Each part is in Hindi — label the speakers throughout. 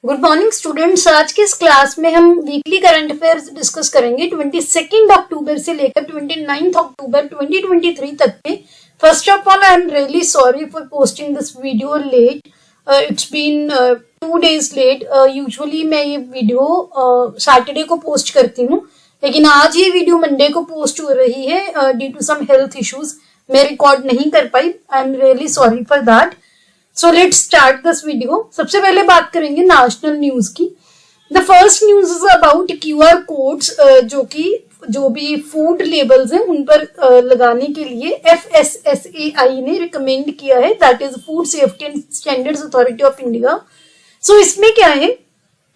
Speaker 1: Good morning students. आज के इस क्लास में हम वीकली करंट अफेयर्स डिस्कस करेंगे 22 अक्टूबर से लेकर 29 अक्टूबर 2023 तक के। First of all, I am really sorry for posting this video late. It's been 2 days late. Usually मैं ये वीडियो सैटरडे को पोस्ट करती हूँ, लेकिन आज ये वीडियो मंडे को पोस्ट हो रही है due to some health issues. मैं रिकॉर्ड नहीं कर पाई। I am really sorry for that. So let's start this video. सबसे पहले बात करेंगे नेशनल न्यूज की। The first news is about QR codes, जो भी फूड लेबल्स हैं उन पर लगाने के लिए FSSAI ने रिकमेंड किया है, that is food safety and standards authority of India. So इसमें क्या है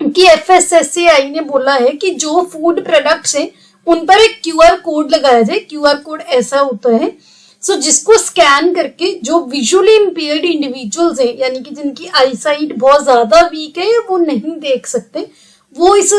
Speaker 1: कि FSSAI ने बोला है कि जो फूड प्रोडक्ट्स हैं उन पर एक QR कोड लगाया जाए। QR कोड ऐसा होता है जिसको स्कैन करके जो विजुअली इंपेयर्ड इंडिविजुअल्स हैं, यानी कि जिनकी आईसाइट बहुत ज्यादा वीक है या वो नहीं देख सकते, वो इस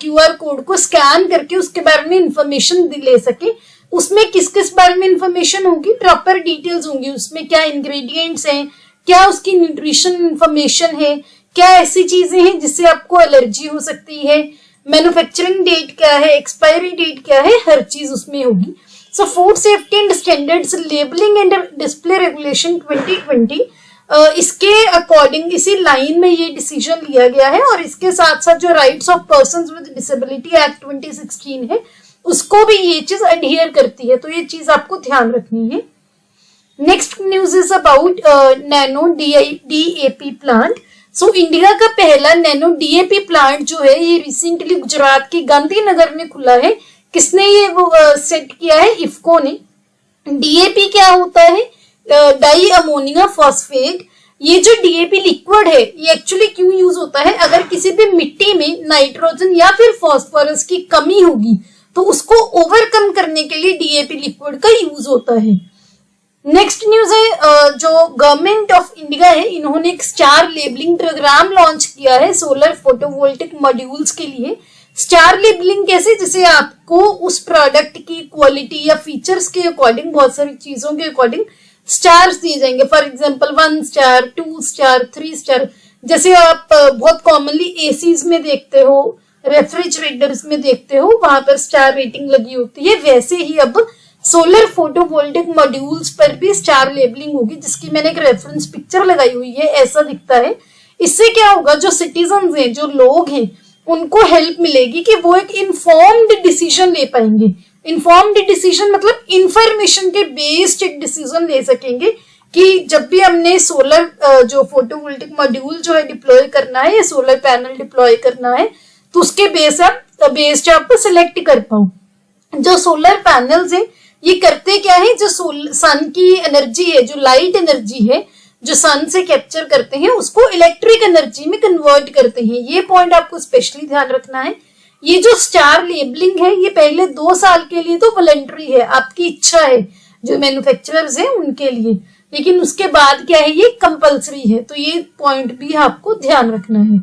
Speaker 1: QR कोड को स्कैन करके उसके बारे में इंफॉर्मेशन ले सके। उसमें किस किस बारे में इंफॉर्मेशन होगी, प्रॉपर डिटेल्स होंगी। उसमें क्या इंग्रेडिएंट्स हैं, क्या उसकी न्यूट्रिशन इंफॉर्मेशन है, क्या ऐसी चीजें हैं जिससे आपको एलर्जी हो सकती है, मैन्युफैक्चरिंग डेट क्या है, एक्सपायरी डेट क्या है, हर चीज उसमें होगी। So food safety and standards labelling and display regulation 2020, इसके अकॉर्डिंग इसी लाइन में ये डिसीजन लिया गया है। और इसके साथ साथ जो rights of persons with disability act 2016 है, उसको भी ये चीज अडहियर करती है। तो ये चीज आपको ध्यान रखनी है। Next news is about nano DAP plant. So India का पहला नैनो DAP प्लांट जो है ये रिसेंटली गुजरात के गांधीनगर में खुला है। किसने ये वो सेट किया है? इफ्को ने। DAP क्या होता है? Di ammonia phosphate. ये जो DAP लिक्विड है ये एक्चुअली क्यों यूज होता है? अगर किसी भी मिट्टी में नाइट्रोजन या फिर फॉस्फोरस की कमी होगी तो उसको ओवरकम करने के लिए DAP लिक्विड का यूज होता है। नेक्स्ट न्यूज है जो गवर्नमेंट ऑफ इंडिया है, इन्होंने एक स्टार लेबलिंग प्रोग्राम लॉन्च किया है सोलर फोटोवोल्टिक मॉड्यूल्स के लिए। स्टार लेबलिंग कैसे? जैसे आपको उस प्रोडक्ट की क्वालिटी या फीचर्स के अकॉर्डिंग, बहुत सारी चीजों के अकॉर्डिंग स्टार्स दिए जाएंगे। For example 1 star, 2 star, 3 star. जैसे आप बहुत कॉमनली एसीज में देखते हो, रेफ्रिजरेटर्स में देखते हो, वहां पर स्टार रेटिंग लगी होती है। वैसे ही अब सोलर फोटोवोल्टिक मॉड्यूल्स पर भी स्टार लेबलिंग होगी, जिसकी मैंने एक रेफरेंस पिक्चर लगाई हुई है। ऐसा दिखता है। इससे क्या होगा, जो सिटीजन हैं, जो लोग हैं, उनको हेल्प मिलेगी कि वो एक इन्फॉर्म्ड डिसीजन ले पाएंगे। इन्फॉर्म्ड डिसीजन मतलब इंफॉर्मेशन के बेस्ड एक डिसीजन ले सकेंगे कि जब भी हमने सोलर जो फोटोवोल्टिक मॉड्यूल जो है डिप्लॉय करना है या सोलर पैनल डिप्लॉय करना है, तो उसके बेस्ड आप सिलेक्ट कर पाओ। जो सोलर पैनल्स है ये करते क्या है, जो सन की एनर्जी है, जो लाइट एनर्जी है जो सन से कैप्चर करते हैं, उसको इलेक्ट्रिक एनर्जी में कन्वर्ट करते हैं। ये पॉइंट आपको स्पेशली ध्यान रखना है। ये जो स्टार लेबलिंग है ये पहले 2 साल के लिए तो वॉलंटरी है, आपकी इच्छा है जो मैन्युफैक्चरर्स हैं उनके लिए, लेकिन उसके बाद क्या है, ये कंपल्सरी है। तो ये पॉइंट भी आपको ध्यान रखना है।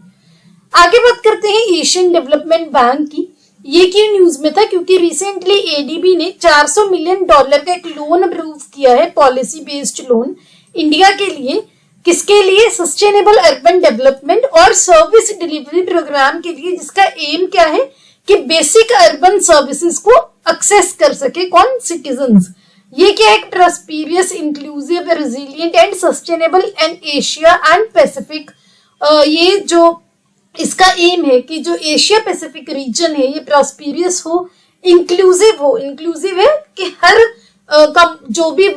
Speaker 1: आगे बात करते हैं एशियन डेवलपमेंट बैंक की। ये क्यों न्यूज में था? क्योंकि रिसेंटली ADB ने $400 मिलियन का एक लोन अप्रूव किया है, पॉलिसी बेस्ड लोन इंडिया के लिए। किसके लिए? सस्टेनेबल अर्बन डेवलपमेंट और सर्विस डिलीवरी प्रोग्राम के लिए, जिसका एम क्या है कि बेसिक अर्बन सर्विसेज को एक्सेस कर सके कौन? सिटीजन्स। ये क्या है? Prosperous, inclusive, resilient and sustainable and Asia and Pacific. ये जो इसका एम है कि जो एशिया पैसिफिक रीजन है ये प्रॉस्पेरियस हो, इंक्लूसिव हो। इंक्लूसिव है कि हर जो भी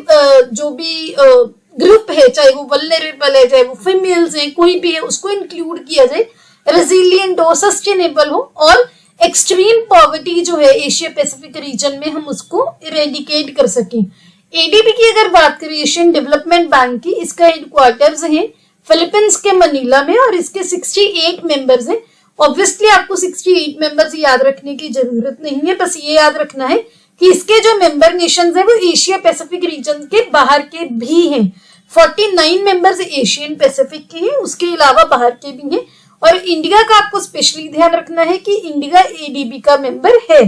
Speaker 1: ग्रुप है, चाहे वो वल्नरेबल है, चाहे वो फीमेल्स हैं, कोई भी है, उसको इंक्लूड किया जाए। रेजिलिएंट हो, सस्टेनेबल हो, और एक्सट्रीम पॉवर्टी जो है एशिया पैसिफिक रीजन में हम उसको इरेडिकेट कर सकें। ADB की अगर बात करें, एशियन डेवलपमेंट बैंक की, इसका हेडक्वार्टर्स है फिलीपींस के मनीला में और इसके 68 मेंबर्स हैं। ऑब्वियसली आपको 68 मेंबर्स याद रखने की जरूरत नहीं है, बस ये याद रखना है कि इसके जो मेंबर नेशंस हैं वो एशिया पैसिफिक रीजन के बाहर के भी हैं। 49 मेंबर्स एशियन पैसिफिक के हैं, उसके अलावा बाहर के भी हैं। और इंडिया का आपको स्पेशली ध्यान रखना है कि इंडिया ADB का मेंबर है,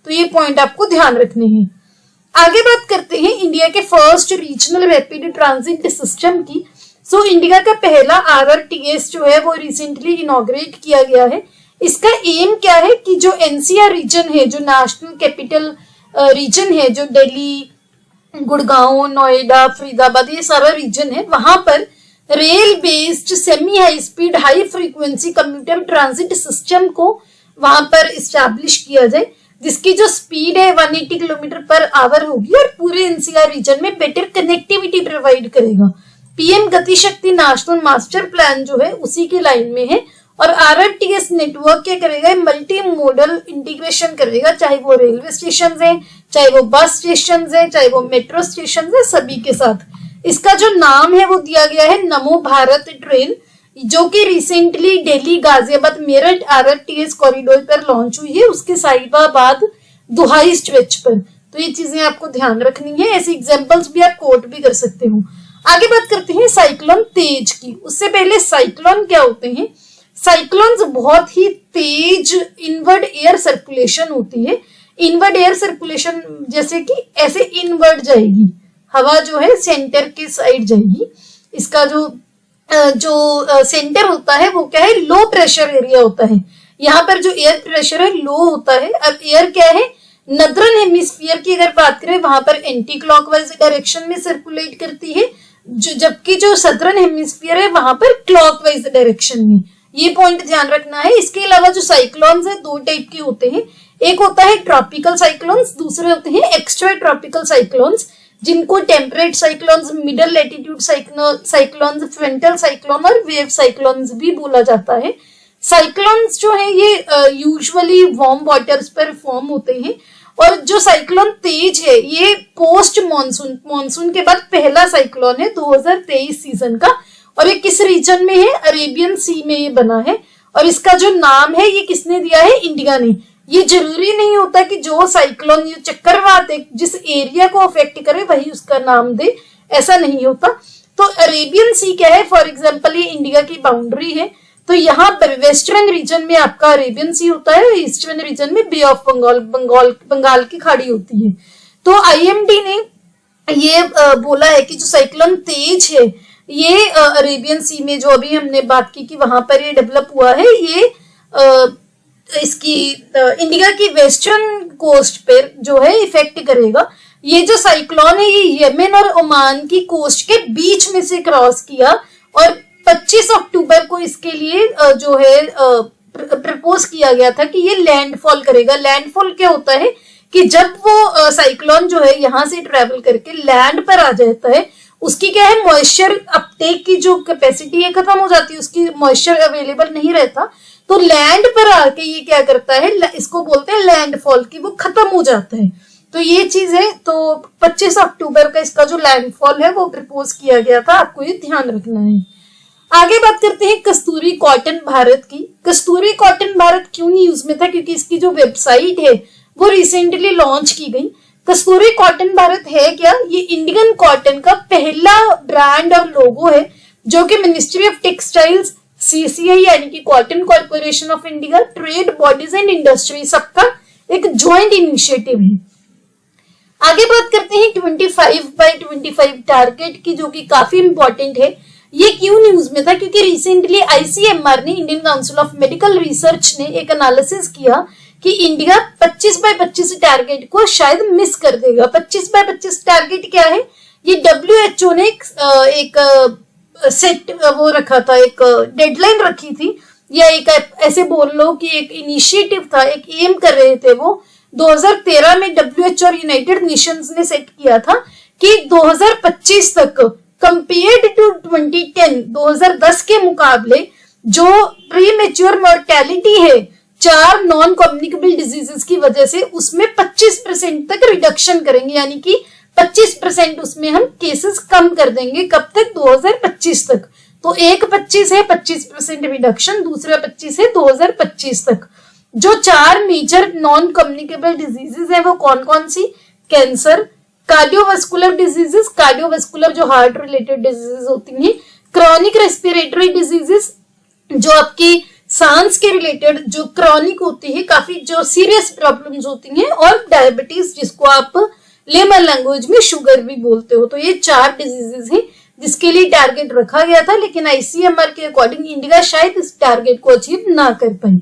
Speaker 1: तो ये पॉइंट आपको ध्यान रखने हैं। आगे बात करते हैं इंडिया के first regional rapid transit system की। सो इंडिया का पहला RRTS जो है वो रिसेंटली इनॉग्रेट किया गया है। इसका एम क्या है कि जो NCR रीजन है, जो नेशनल कैपिटल रीजन है, जो दिल्ली, गुड़गांव, नोएडा, फरीदाबाद, ये सारा रीजन है, वहां पर rail based semi high speed high frequency computer transit system को वहां पर इस्टेब्लिश किया जाए, जिसकी जो स्पीड है 180 किलोमीटर पर आवर होगी और पूरे NCR रीजन में बेटर कनेक्टिविटी प्रोवाइड करेगा। PM गति शक्ति नेशनल मास्टर प्लान जो है उसी के लाइन में है। और RRTS नेटवर्क क्या करेगा, मल्टी मोडल इंटीग्रेशन करेगा, चाहे वो रेलवे स्टेशन है, चाहे वो बस स्टेशन है, चाहे वो मेट्रो स्टेशन है, सभी के साथ। इसका जो नाम है वो दिया गया है नमो भारत ट्रेन, जो कि recently Delhi, Ghaziabad, Meerut RRTS corridor पर लॉन्च हुई है, उसके साहिबाबाद दुहाई स्ट्रेच पर। तो ये चीजें आपको ध्यान रखनी है, ऐसे एग्जांपल्स भी आप कोट भी कर सकते हो। आगे बात करते हैं साइक्लोन तेज की। उससे पहले साइक्लोन क्या होते हैं? साइक्लोन्स बहुत ही तेज इनवर्ड एयर सर्कुलेशन होती है। इनवर्ड एयर सर्कुलेशन जैसे कि ऐसे इनवर्ड जाएगी, हवा जो है सेंटर के साइड जाएगी। इसका जो सेंटर होता है वो क्या है, लो प्रेशर एरिया होता है। यहाँ पर जो एयर प्रेशर है लो होता है। अब एयर क्या है, नदरन हेमिस्फीयर की अगर बात करें वहां पर एंटी क्लॉकवाइज डायरेक्शन में सर्कुलेट करती है, जबकि जो सदर्न हेमिस्फीयर है वहां पर क्लॉकवाइज डायरेक्शन में। ये पॉइंट ध्यान रखना है। इसके अलावा जो साइक्लोन्स है दो टाइप के होते हैं, एक होता है ट्रॉपिकल साइक्लोन्स, दूसरे होते हैं एक्स्ट्रा ट्रॉपिकल साइक्लोन्स, जिनको temperate cyclones, middle latitude cyclones, frontal cyclone और वेव साइक्लोन्स भी बोला जाता है। साइक्लोन्स जो है ये यूजुअली वार्म वाटर्स पर फॉर्म होते हैं। और जो साइक्लोन तेज है ये पोस्ट मॉनसून के बाद पहला साइक्लोन है 2023 सीजन का। और ये किस रीजन में है, अरेबियन सी में ये बना है। और इसका जो नाम है ये किसने दिया है, इंडिया ने। ये जरूरी नहीं होता कि जो साइक्लोन, ये चक्रवात है जिस एरिया को अफेक्ट करे वही उसका नाम दे, ऐसा नहीं होता। तो अरेबियन सी क्या है, फॉर एग्जाम्पल ये इंडिया की बाउंड्री है, तो यहाँ पर वेस्टर्न रीजन में आपका अरेबियन सी होता है, ईस्टर्न रीजन में बे ऑफ बंगाल की खाड़ी होती है। तो IMD ने ये बोला है कि जो साइक्लोन तेज है ये अरेबियन सी में, जो अभी हमने बात की कि वहां पर ये डेवलप हुआ है, ये इसकी इंडिया की वेस्टर्न कोस्ट पर जो है इफेक्ट करेगा। ये जो साइक्लोन है ये यमन और ओमान की कोस्ट के बीच में से क्रॉस किया और 25 अक्टूबर को इसके लिए जो है प्रपोज किया गया था कि ये लैंडफॉल करेगा। लैंडफॉल क्या होता है कि जब वो साइक्लोन जो है यहाँ से ट्रेवल करके लैंड पर आ जाता है, उसकी क्या है, मॉइस्चर अपटेक की जो कैपेसिटी है खत्म हो जाती है, उसकी मॉइस्चर अवेलेबल नहीं रहता। तो लैंड पर आके ये क्या करता है, इसको बोलते हैं लैंडफॉल, की वो खत्म हो जाता है। तो ये चीज है। तो 25 अक्टूबर का इसका जो लैंडफॉल है वो प्रपोज किया गया था, आपको ये ध्यान रखना है। आगे बात करते हैं कस्तूरी कॉटन भारत की। कस्तूरी कॉटन भारत क्यों न्यूज में था, क्योंकि इसकी जो वेबसाइट है वो रिसेंटली लॉन्च की गई। कस्तूरी कॉटन भारत है क्या, ये इंडियन कॉटन का पहला ब्रांड और लोगो है, जो कि मिनिस्ट्री ऑफ टेक्सटाइल्स, CCI यानी कि cotton corporation of India, trade bodies and industry, सबका एक ज्वाइंट इनिशिएटिव है। आगे बात करते हैं 25/25 टारगेट की, जो कि काफी इंपॉर्टेंट है। ये क्यों न्यूज में था, क्योंकि रिसेंटली ICMR ने, Indian council of medical research ने एक एनालिसिस किया कि इंडिया 25/25 टारगेट को शायद मिस कर देगा। 25/25 टारगेट क्या है, ये WHO ने एक सेट वो रखा था, एक डेडलाइन रखी थी, या एक ऐसे बोल लो कि एक इनिशिएटिव था, एक एम कर रहे थे वो। 2013 में WHO और यूनाइटेड नेशंस ने सेट किया था कि 2025 तक कंपेयर्ड टू 2010 के मुकाबले जो प्रीमेच्योर मोर्टेलिटी है 4 नॉन कम्युनिकेबल डिजीजेस की वजह से, उसमें 25% तक रिडक्शन करेंगे, यानी कि 25% उसमें हम केसेस कम कर देंगे। कब तक, 2025 तक। तो एक 25 है 25% रिडक्शन, दूसरा 25 है 2025 तक। जो 4 मेजर नॉन कम्युनिकेबल डिजीजेस है वो कौन कौन सी, कैंसर, कार्डियोवास्कुलर डिजीजेस, कार्डियोवास्कुलर जो हार्ट रिलेटेड डिजीजेस होती हैं, क्रॉनिक रेस्पिरेटरी डिजीजेस जो आपकी सांस के रिलेटेड जो क्रॉनिक होती है, काफी जो सीरियस प्रॉब्लम्स होती हैं, और डायबिटीज जिसको आप लेमन लैंग्वेज में शुगर भी बोलते हो। तो ये 4 डिजीजेस हैं जिसके लिए टारगेट रखा गया था, लेकिन आईसीएमआर के अकॉर्डिंग इंडिया शायद इस टारगेट को अचीव ना कर पाई।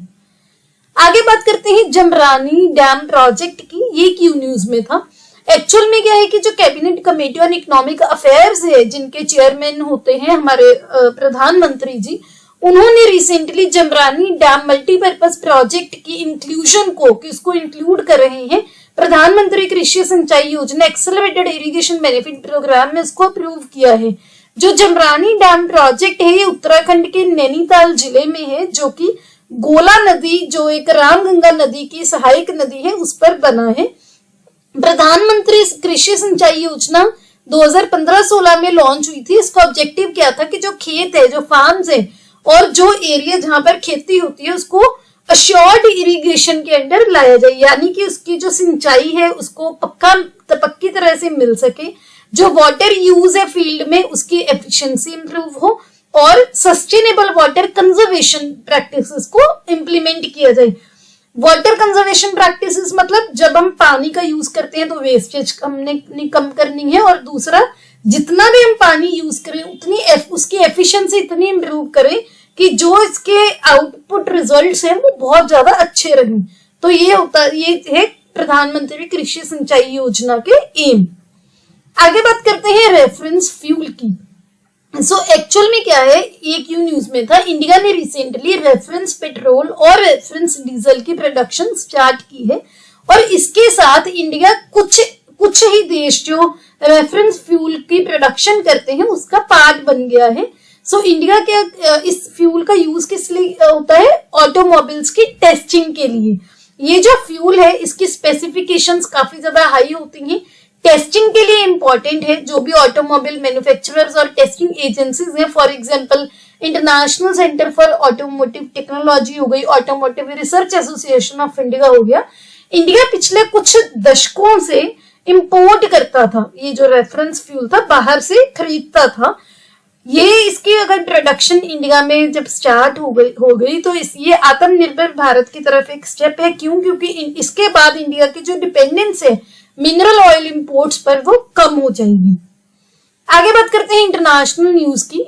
Speaker 1: आगे बात करते हैं जमरानी डैम प्रोजेक्ट की। ये क्यों न्यूज में था? एक्चुअल में क्या है कि जो cabinet committee on economic affairs है, जिनके चेयरमैन होते हैं हमारे प्रधानमंत्री जी, उन्होंने recently Jamrani dam multipurpose project की इंक्लूजन को, किसको इंक्लूड कर रहे हैं, प्रधानमंत्री कृषि सिंचाई योजना एक्सेलरेटेड इरिगेशन बेनिफिट प्रोग्राम में उसको अप्रूव किया है। जो जमरानी डैम प्रोजेक्ट है ये उत्तराखंड के नैनीताल जिले में है, जो कि गोला नदी, जो एक रामगंगा नदी की सहायक नदी है, उस पर बना है। प्रधानमंत्री कृषि सिंचाई योजना 2015-16 में लॉन्च हुई थी। इसका ऑब्जेक्टिव क्या था कि जो खेत है, जो फार्म्स है और जो एरिया जहां पर खेती होती है उसको अश्योर्ड इरिगेशन के अंडर लाया जाए, यानी कि उसकी जो सिंचाई है उसको पक्की तरह से मिल सके, जो वाटर यूज है फील्ड में उसकी एफिशिएंसी इंप्रूव हो और सस्टेनेबल वाटर कंजर्वेशन प्रैक्टिसेस को इंप्लीमेंट किया जाए। वाटर कंजर्वेशन प्रैक्टिसेस मतलब जब हम पानी का यूज करते हैं तो वेस्टेज हमने कम करनी है, और दूसरा जितना भी हम पानी यूज करें उतनी उसकी एफिशिएंसी इतनी इंप्रूव करें कि जो इसके आउटपुट रिजल्ट्स हैं वो बहुत ज्यादा अच्छे रहें। तो ये है प्रधानमंत्री कृषि सिंचाई योजना के एम। आगे बात करते हैं रेफरेंस फ्यूल की। सो एक्चुअल में क्या है, ये क्यों न्यूज में था, इंडिया ने रिसेंटली रेफरेंस पेट्रोल और रेफरेंस डीजल की प्रोडक्शन स्टार्ट की है, और इसके साथ इंडिया कुछ ही देश जो रेफरेंस फ्यूल की प्रोडक्शन करते हैं उसका पार्ट बन गया है। सो इंडिया के इस फ्यूल का यूज किस लिए होता है, ऑटोमोबाइल्स की टेस्टिंग के लिए। ये जो फ्यूल है इसकी स्पेसिफिकेशंस काफी ज्यादा हाई होती हैं, टेस्टिंग के लिए इंपॉर्टेंट है। जो भी ऑटोमोबाइल मैन्युफैक्चरर्स और टेस्टिंग एजेंसीज हैं, for example international centre for automotive technology हो गई, automotive research association of India हो गया, इंडिया पिछले कुछ दशकों से इंपोर्ट करता था। ये जो रेफरेंस फ्यूल था बाहर से खरीदता था। ये इसकी अगर प्रोडक्शन इंडिया में जब स्टार्ट हो गई तो ये आत्मनिर्भर भारत की तरफ एक स्टेप है। क्यों? क्योंकि इसके बाद इंडिया की जो डिपेंडेंस है मिनरल ऑयल इंपोर्ट्स पर वो कम हो जाएगी। आगे बात करते हैं इंटरनेशनल न्यूज की।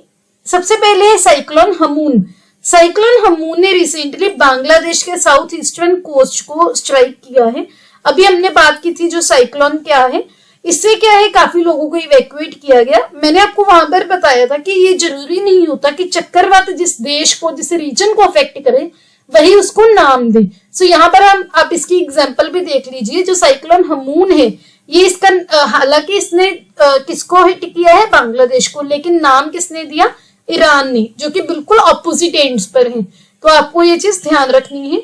Speaker 1: सबसे पहले है साइक्लोन हमून। साइक्लोन हमून ने रिसेंटली बांग्लादेश के साउथ ईस्टर्न कोस्ट को स्ट्राइक किया है। अभी हमने बात की थी जो साइक्लोन क्या है, इससे क्या है काफी लोगों को इवैक्यूएट किया गया। मैंने आपको वहां पर बताया था कि ये जरूरी नहीं होता कि चक्रवात जिस देश को, जिस रीजन को अफेक्ट करे वही उसको नाम दे। सो यहाँ पर आप इसकी एग्जांपल भी देख लीजिए। जो साइक्लोन हमून है ये इसका हालांकि इसने किसको हिट किया है, बांग्लादेश को, लेकिन नाम किसने दिया, ईरान ने, जो कि बिल्कुल ऑपोजिट एंड्स पर है। तो आपको ये चीज ध्यान रखनी है।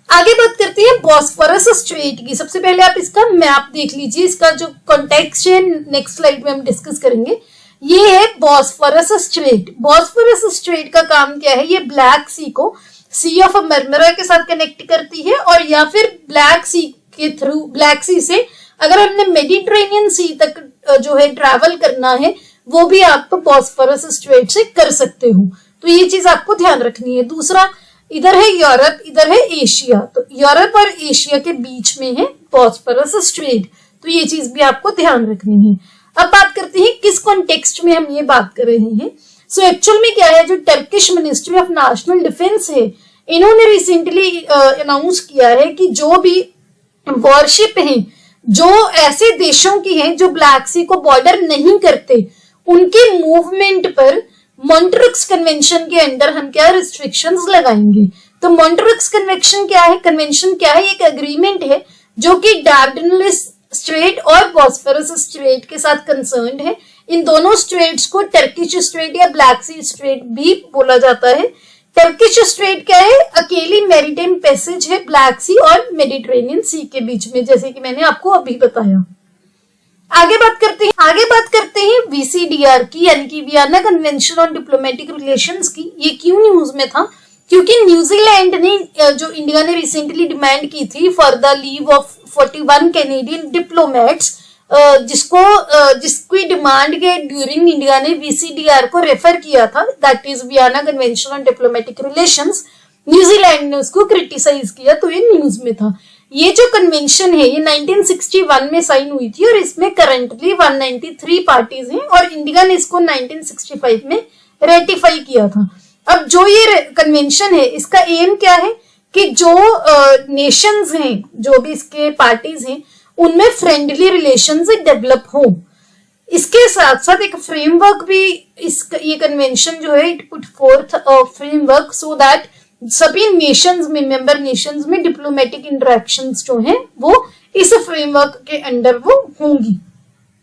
Speaker 1: आगे बात करते हैं बॉस्फोरस स्ट्रेट की। सबसे पहले आप इसका मैप देख लीजिए, इसका जो कॉन्टेक्स्ट है नेक्स्ट स्लाइड में हम डिस्कस करेंगे। ये है बॉस्फोरस स्ट्रेट। बॉस्फोरस स्ट्रेट का काम क्या है, ये ब्लैक सी को सी ऑफ मरमरा के साथ कनेक्ट करती है, और या फिर ब्लैक सी के थ्रू, ब्लैक सी से अगर हमने मेडिटेरेनियन सी तक जो है ट्रैवल करना है वो भी आप बॉस्फोरस स्ट्रेट से कर सकते हो। तो ये चीज आपको ध्यान रखनी है। दूसरा, इधर है यूरोप, इधर है एशिया, तो यूरोप और एशिया के बीच में है बॉस्फोरस स्ट्रेट। तो ये चीज भी आपको ध्यान रखनी है। अब बात करते हैं किस कॉन्टेक्स्ट में हम ये बात कर रहे हैं। सो एक्चुअल में क्या है, जो Turkish ministry of national defence है, इन्होंने रिसेंटली अनाउंस किया है कि जो भी वॉरशिप हैं जो ऐसे देशों की हैं जो ब्लैक सी को बॉर्डर नहीं करते, उनके मूवमेंट पर मॉन्ट्रिक्स कन्वेंशन के अंडर हम क्या रिस्ट्रिक्शंस लगाएंगे। तो मॉन्ट्रिक्स कन्वेंशन क्या है, एक एग्रीमेंट है जो कि डार्डेनलिस स्ट्रेट और बॉस्फोरस स्ट्रेट के साथ कंसर्न्ड है। इन दोनों स्ट्रेट्स को टर्किश स्ट्रेट या ब्लैक सी स्ट्रेट भी बोला जाता है। टर्किश स्ट्रेट क्या है, अकेली मैरीटाइम पैसेज है ब्लैक सी और मेडिटेरेनियन सी के बीच में, जैसे कि मैंने आपको अभी बताया। आगे बात करते हैं वीसीडीआर की, यानी कि Vienna convention on diplomatic relations की। ये क्यों न्यूज में था, क्योंकि न्यूजीलैंड ने जो इंडिया ने रिसेंटली डिमांड की थी for the leave of 41 Canadian diplomats, जिसकी डिमांड के ड्यूरिंग इंडिया ने वीसीडीआर को रेफर किया था, that is Vienna convention on diplomatic relations. New Zealand ने उसको क्रिटिसाइज किया, तो ये न्यूज में था। ये जो कन्वेंशन है ये 1961 में साइन हुई थी और इसमें करंटली 193 पार्टीज हैं और इंडिया ने इसको 1965 में रेटिफाई किया था। अब जो ये कन्वेंशन है इसका एम क्या है कि जो नेशंस हैं, जो भी इसके पार्टीज हैं, उनमें फ्रेंडली रिलेशंस डेवलप हो। इसके साथ साथ एक फ्रेमवर्क भी ये कन्वेंशन जो है it put fourth framework so that सभी नेशंस में, मेंबर नेशंस में डिप्लोमेटिक इंटरेक्शंस जो हैं वो इस फ्रेमवर्क के अंडर वो होंगी।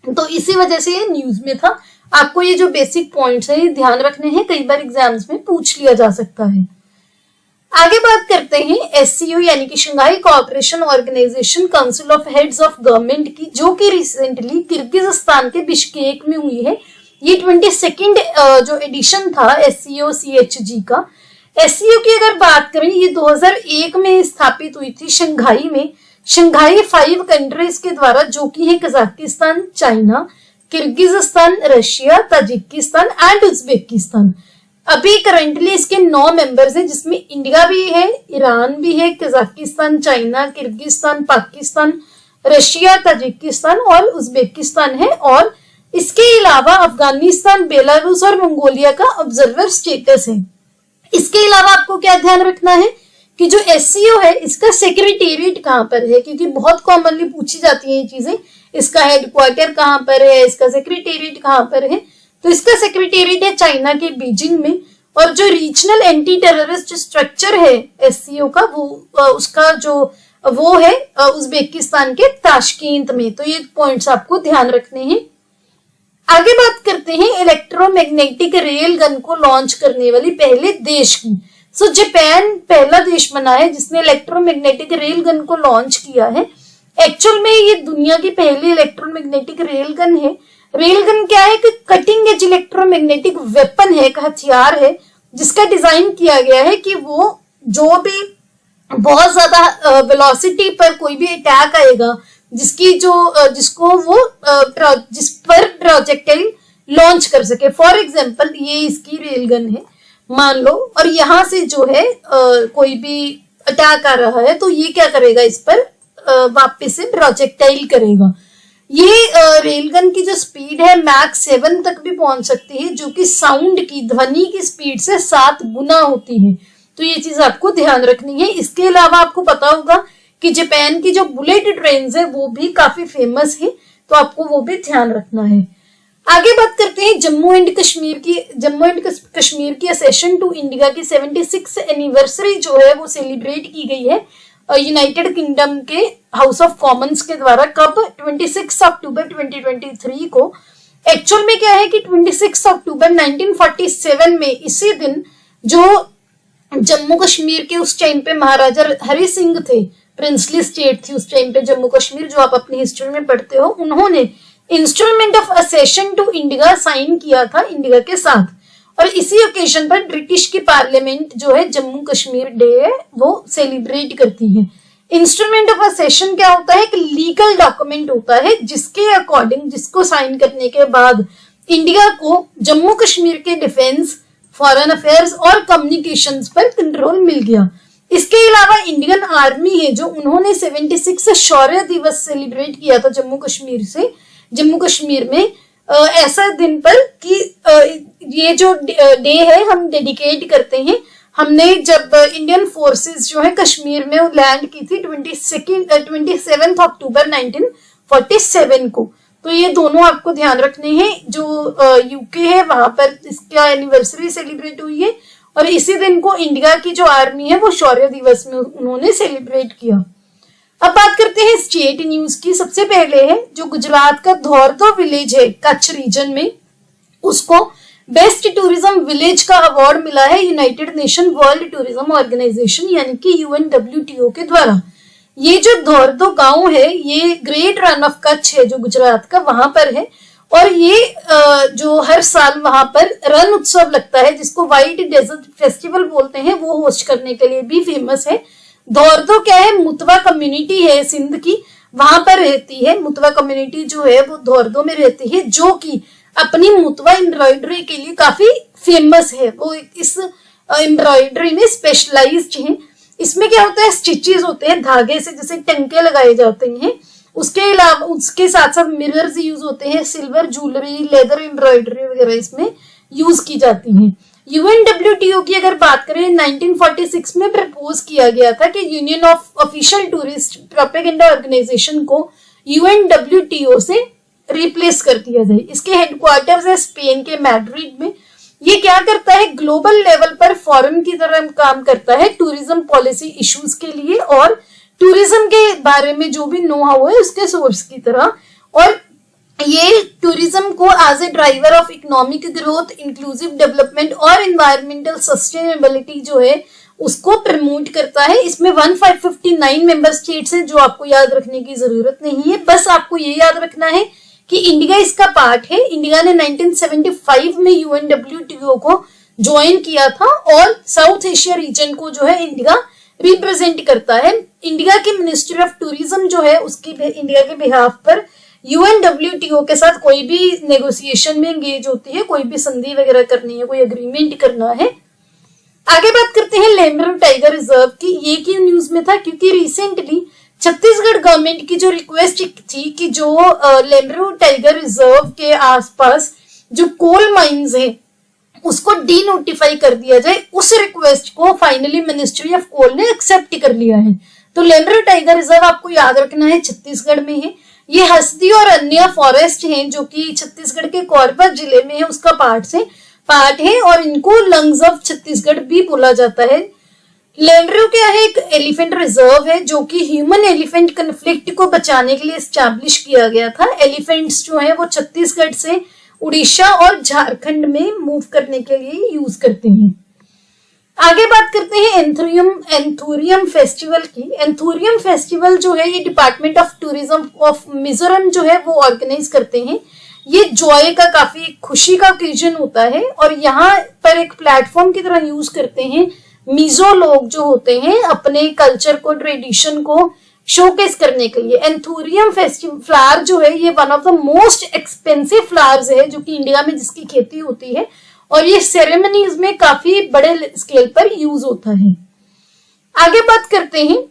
Speaker 1: तो इसी वजह से ये न्यूज में था। आपको ये जो बेसिक पॉइंट्स है ये ध्यान रखने हैं, कई बार एग्जाम्स में पूछ लिया जा सकता है। आगे बात करते हैं एससीओ यानी कि Shanghai Cooperation Organisation Council of Heads of Government की, जो कि रिसेंटली किर्गिस्तान के बिश्केक में हुई है। ये 22nd जो एडिशन था एससीओ CHG का। एससीओ की अगर बात करें ये 2001 में स्थापित हुई थी शंघाई में। शंघाई 5 कंट्रीज के द्वारा, जो कि है Kazakhstan, China, Kyrgyzstan, Russia, Tajikistan and Uzbekistan. अभी करंटली इसके 9 मेंबर्स हैं, जिसमें इंडिया भी है, ईरान भी है, Kazakhstan, China, Kyrgyzstan, Pakistan, Russia, Tajikistan और उज्बेकिस्तान है। और इसके अलावा अफगानिस्तान, बेलारूस और मंगोलिया का ऑब्जर्वर स्टेटस है। इसके अलावा आपको क्या ध्यान रखना है कि जो एससीओ है इसका सेक्रेटेरिएट कहां पर है, क्योंकि बहुत कॉमनली पूछी जाती है ये चीजें। इसका हेडक्वार्टर कहां पर है, इसका सेक्रेटेरिएट कहां पर है। तो इसका सेक्रेटेरिएट है चाइना के बीजिंग में। और जो रीजनल एंटी टेररिस्ट स्ट्रक्चर है एससीओ का वो उसका जो वो है उज्बेकिस्तान के ताशकेंत में। तो ये पॉइंट्स आपको ध्यान रखने हैं। आगे बात करते हैं इलेक्ट्रोमैग्नेटिक रेल गन को लॉन्च करने वाली पहले देश की। जापान पहला देश बना है जिसने इलेक्ट्रोमैग्नेटिक रेल गन को लॉन्च किया है। एक्चुअल में ये दुनिया की पहली इलेक्ट्रोमैग्नेटिक रेल गन है। रेल गन क्या है कि कटिंग एज इलेक्ट्रोमैग्नेटिक वेपन है, एक हथियार है जिसका डिजाइन किया गया है कि वो जो भी बहुत ज्यादा वेलोसिटी पर कोई भी अटैक आएगा जिसको वो जिस पर प्रोजेक्टाइल लॉन्च कर सके। फॉर एग्जांपल ये इसकी रेलगन है मान लो, और यहाँ से जो है कोई भी अटैक आ रहा है तो ये क्या करेगा, इस पर वापस से प्रोजेक्टाइल करेगा। ये रेलगन की जो स्पीड है मैक 7 तक भी पहुंच सकती है, जो कि साउंड की, ध्वनि की स्पीड से 7 गुना होती है। तो ये चीज आपको ध्यान रखनी है। इसके अलावा आपको पता होगा कि जापान की जो बुलेट ट्रेन है वो भी काफी फेमस है, तो आपको वो भी ध्यान रखना है। आगे बात करते हैं जम्मू एंड कश्मीर की असेशन टू इंडिया की 76 एनिवर्सरी जो है वो सेलिब्रेट की गई है यूनाइटेड किंगडम के हाउस ऑफ कॉमन्स के द्वारा। कब? 26 अक्टूबर 2023 को। एक्चुअल में क्या है कि 26 अक्टूबर 1947 में इसी दिन जो जम्मू कश्मीर के उस टाइम पे महाराजा हरि सिंह थे, प्रिंसली स्टेट थी उस टाइम पे जम्मू कश्मीर, जो आप अपनी हिस्ट्री में पढ़ते हो, उन्होंने instrument of accession to India sign किया था इंडिया के साथ। और इसी ओकेजन पर ब्रिटिश की पार्लियामेंट जो है जम्मू कश्मीर डे है वो सेलिब्रेट करती है। इंस्ट्रूमेंट ऑफ असेशन क्या होता है? एक लीगल डॉक्यूमेंट होता है जिसके अकॉर्डिंग, जिसको साइन करने के बाद इंडिया को जम्मू कश्मीर के डिफेंस, फॉरेन अफेयर्स और कम्युनिकेशंस पर कंट्रोल मिल गया। इसके अलावा इंडियन आर्मी है जो उन्होंने 76 शौर्य दिवस सेलिब्रेट किया था जम्मू कश्मीर में ऐसा दिन पर कि ये जो डे है हम डेडिकेट करते हैं। हमने जब इंडियन फोर्सेस जो है कश्मीर में लैंड की थी 27 अक्टूबर 1947 को। तो ये दोनों आपको ध्यान रखने हैं। जो यूके है वहां पर इसका एनिवर्सरी सेलिब्रेट हुई है और इसी दिन को इंडिया की जो आर्मी है वो शौर्य दिवस में उन्होंने सेलिब्रेट किया। अब बात करते हैं स्टेट न्यूज की। सबसे पहले है जो गुजरात का धौरदो विलेज है कच्छ रीजन में, उसको बेस्ट टूरिज्म विलेज का अवार्ड मिला है United Nation World Tourism Organisation यानी कि UNWTO के द्वारा। ये जो धौरदो गांव है ये ग्रेट रन ऑफ कच्छ है जो गुजरात का, वहां पर है। और ये जो हर साल वहां पर रन उत्सव लगता है जिसको व्हाइट डेजर्ट फेस्टिवल बोलते हैं, वो होस्ट करने के लिए भी फेमस है। धौरदो क्या है? मुतवा कम्युनिटी है सिंध की, वहां पर रहती है। मुतवा कम्युनिटी जो है वो धौरदो में रहती है, जो कि अपनी मुतवा एम्ब्रॉयडरी के लिए काफी फेमस है। वो इस एम्ब्रॉयडरी में स्पेशलाइज्ड है। इसमें क्या होता है, स्टिचेस होते हैं धागे से, जैसे टंके लगाए जाते हैं। उसके अलावा उसके साथ साथ मिरर्स यूज होते हैं, सिल्वर ज्वेलरी, लेदर एम्ब्रॉयडरी वगैरह इसमें यूज की जाती है। यूएनडब्ल्यूटीओ की अगर बात करें 1946 में प्रपोज किया गया था कि Union of Official Tourist Propaganda Organisation को यूएनडब्ल्यूटीओ से रिप्लेस कर दिया जाए। इसके हेडक्वार्टर्स है स्पेन के मैड्रिड में। ये क्या करता है, ग्लोबल लेवल पर फोरम की तरह काम करता है टूरिज्म पॉलिसी इश्यूज के लिए और टूरिज्म के बारे में जो भी नो हाउ है उसके सोर्स की तरह। और ये टूरिज्म को as a driver of economic growth, inclusive development और एनवायरमेंटल सस्टेनेबिलिटी जो है उसको प्रमोट करता है। इसमें 1559 मेंबर स्टेट्स हैं, जो आपको याद रखने की जरूरत नहीं है। बस आपको ये याद रखना है कि इंडिया इसका पार्ट है। इंडिया ने 1975 में यूएनडब्ल्यूटीओ को ज्वाइन किया था और साउथ एशिया रीजन को जो है इंडिया रिप्रेजेंट करता है। इंडिया की मिनिस्ट्री ऑफ टूरिज्म जो है उसकी इंडिया के बिहाफ पर यूएनडब्ल्यूटीओ के साथ कोई भी नेगोशिएशन में एंगेज होती है, कोई भी संधि वगैरह करनी है, कोई एग्रीमेंट करना है। आगे बात करते हैं लेमरू टाइगर रिजर्व की। ये क्यों न्यूज में था, क्योंकि रिसेंटली छत्तीसगढ़ गवर्नमेंट की जो रिक्वेस्ट थी कि जो लेमरू टाइगर रिजर्व के आसपास जो कोल माइंस है उसको डी नोटिफाई कर दिया जाए, उस रिक्वेस्ट को फाइनली मिनिस्ट्री ऑफ कोल ने एक्सेप्ट कर लिया है। तो लेमरू टाइगर रिजर्व आपको याद रखना है छत्तीसगढ़ में है। ये हस्ती और अन्य फॉरेस्ट हैं जो कि छत्तीसगढ़ के कोरबा जिले में है, उसका पार्ट है और इनको लंग्स ऑफ छत्तीसगढ़ भी बोला जाता है। लेमरू क्या है, एक एलिफेंट रिजर्व है जो कि ह्यूमन एलिफेंट कन्फ्लिक्ट को बचाने के लिए एस्टैब्लिश किया गया था। एलिफेंट्स जो है वो छत्तीसगढ़ से उड़ीसा और झारखंड में मूव करने के लिए यूज करते हैं। आगे बात करते हैं एंथोरियम फेस्टिवल की। एंथोरियम फेस्टिवल जो है ये department of tourism of Mizoram जो है वो ऑर्गेनाइज करते हैं। ये जॉय का, काफी खुशी का ओकेजन होता है और यहाँ पर एक प्लेटफॉर्म की तरह यूज करते हैं मिजो लोग जो होते हैं अपने कल्चर को, ट्रेडिशन को शोकेस करने के लिए। एंथोरियम फेस्टिवल फ्लावर जो है ये one of the most expensive flowers है जो कि इंडिया में जिसकी खेती होती है और ये सेरेमनीज में काफी बड़े स्केल पर यूज होता है। आगे बात करते हैं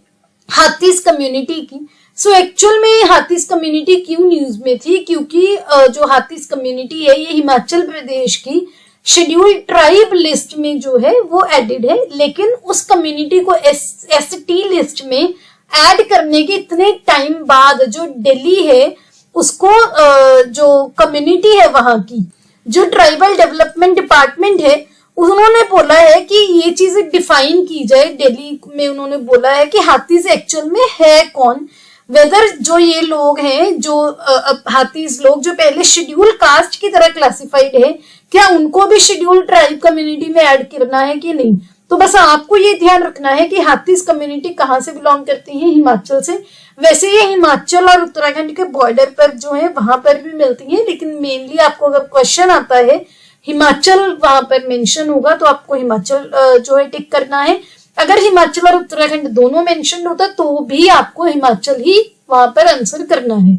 Speaker 1: हाथीज कम्युनिटी की। सो एक्चुअल में हाथीज कम्युनिटी क्यों न्यूज में थी, क्योंकि जो हाथीज कम्युनिटी है ये हिमाचल प्रदेश की शेड्यूल ट्राइब लिस्ट में जो है वो एडेड है, लेकिन उस कम्युनिटी को एसटी लिस्ट में ऐड करने के इतने टाइम बाद जो दिल्ली है उसको जो कम्युनिटी है वहां की, जो ट्राइबल डेवलपमेंट डिपार्टमेंट है, उन्होंने बोला है कि ये चीजें डिफाइन की जाए। दिल्ली में उन्होंने बोला है कि हाथीज एक्चुअल में है कौन, वेदर जो ये लोग हैं जो हाथीज लोग जो पहले शेड्यूल कास्ट की तरह क्लासिफाइड है, क्या उनको भी शेड्यूल ट्राइब कम्युनिटी में ऐड करना है कि नहीं। तो बस आपको ये ध्यान रखना है कि हाथीज कम्युनिटी कहाँ से बिलोंग करती है, हिमाचल से। वैसे ये हिमाचल और उत्तराखंड के बॉर्डर पर जो है वहां पर भी मिलती है, लेकिन मेनली आपको अगर क्वेश्चन आता है हिमाचल वहां पर मेंशन होगा तो आपको हिमाचल जो है टिक करना है। अगर हिमाचल और उत्तराखंड दोनों मेंशन होता तो भी आपको हिमाचल ही वहां पर आंसर करना है।